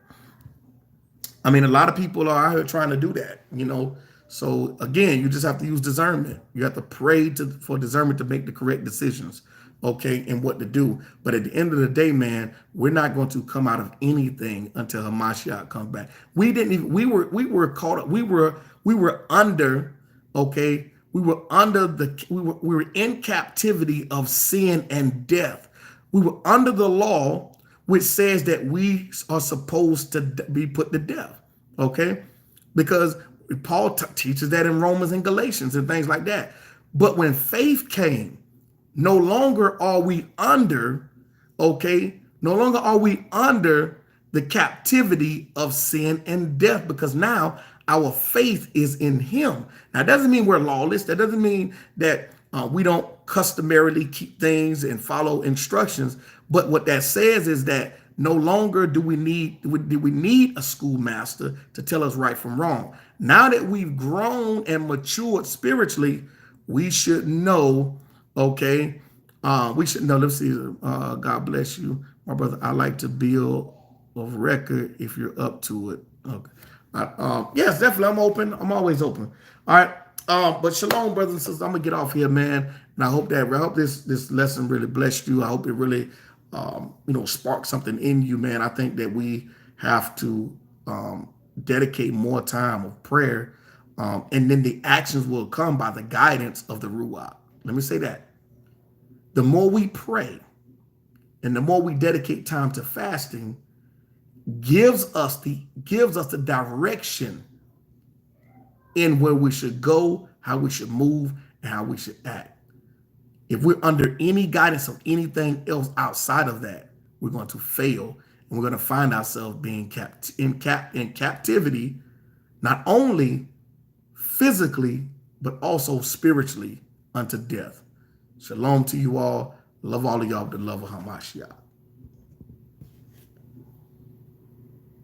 I mean, a lot of people are out here trying to do that, you know. So again, you just have to use discernment. You have to pray for discernment to make the correct decisions, okay, and what to do. But at the end of the day, man, we're not going to come out of anything until Hamashiach comes back. We didn't even. We were caught up. We were under, okay. We were in captivity of sin and death. We were under the law, which says that we are supposed to be put to death. Okay, because Paul teaches that in Romans and Galatians and things like that. But when faith came, no longer are we under, okay, no longer are we under the captivity of sin and death, because now our faith is in him. Now, that doesn't mean we're lawless. That doesn't mean that we don't customarily keep things and follow instructions. But what that says is that no longer do we need a schoolmaster to tell us right from wrong. Now that we've grown and matured spiritually, we should know, okay, we should know. Let's see. God bless you, my brother. I like to build a record if you're up to it. Okay. Yes, definitely. I'm open. I'm always open. All right. But shalom, brothers and sisters. I'm gonna get off here, man. And I hope this lesson really blessed you. I hope it really spark something in you, man. I think that we have to dedicate more time of prayer, and then the actions will come by the guidance of the Ruach. Let me say that. The more we pray and the more we dedicate time to fasting, gives us the direction in where we should go, how we should move, and how we should act. If we're under any guidance of anything else outside of that, we're going to fail, and we're going to find ourselves being in captivity, not only physically, but also spiritually unto death. Shalom to you all. Love all of y'all with the love of Hamashiach.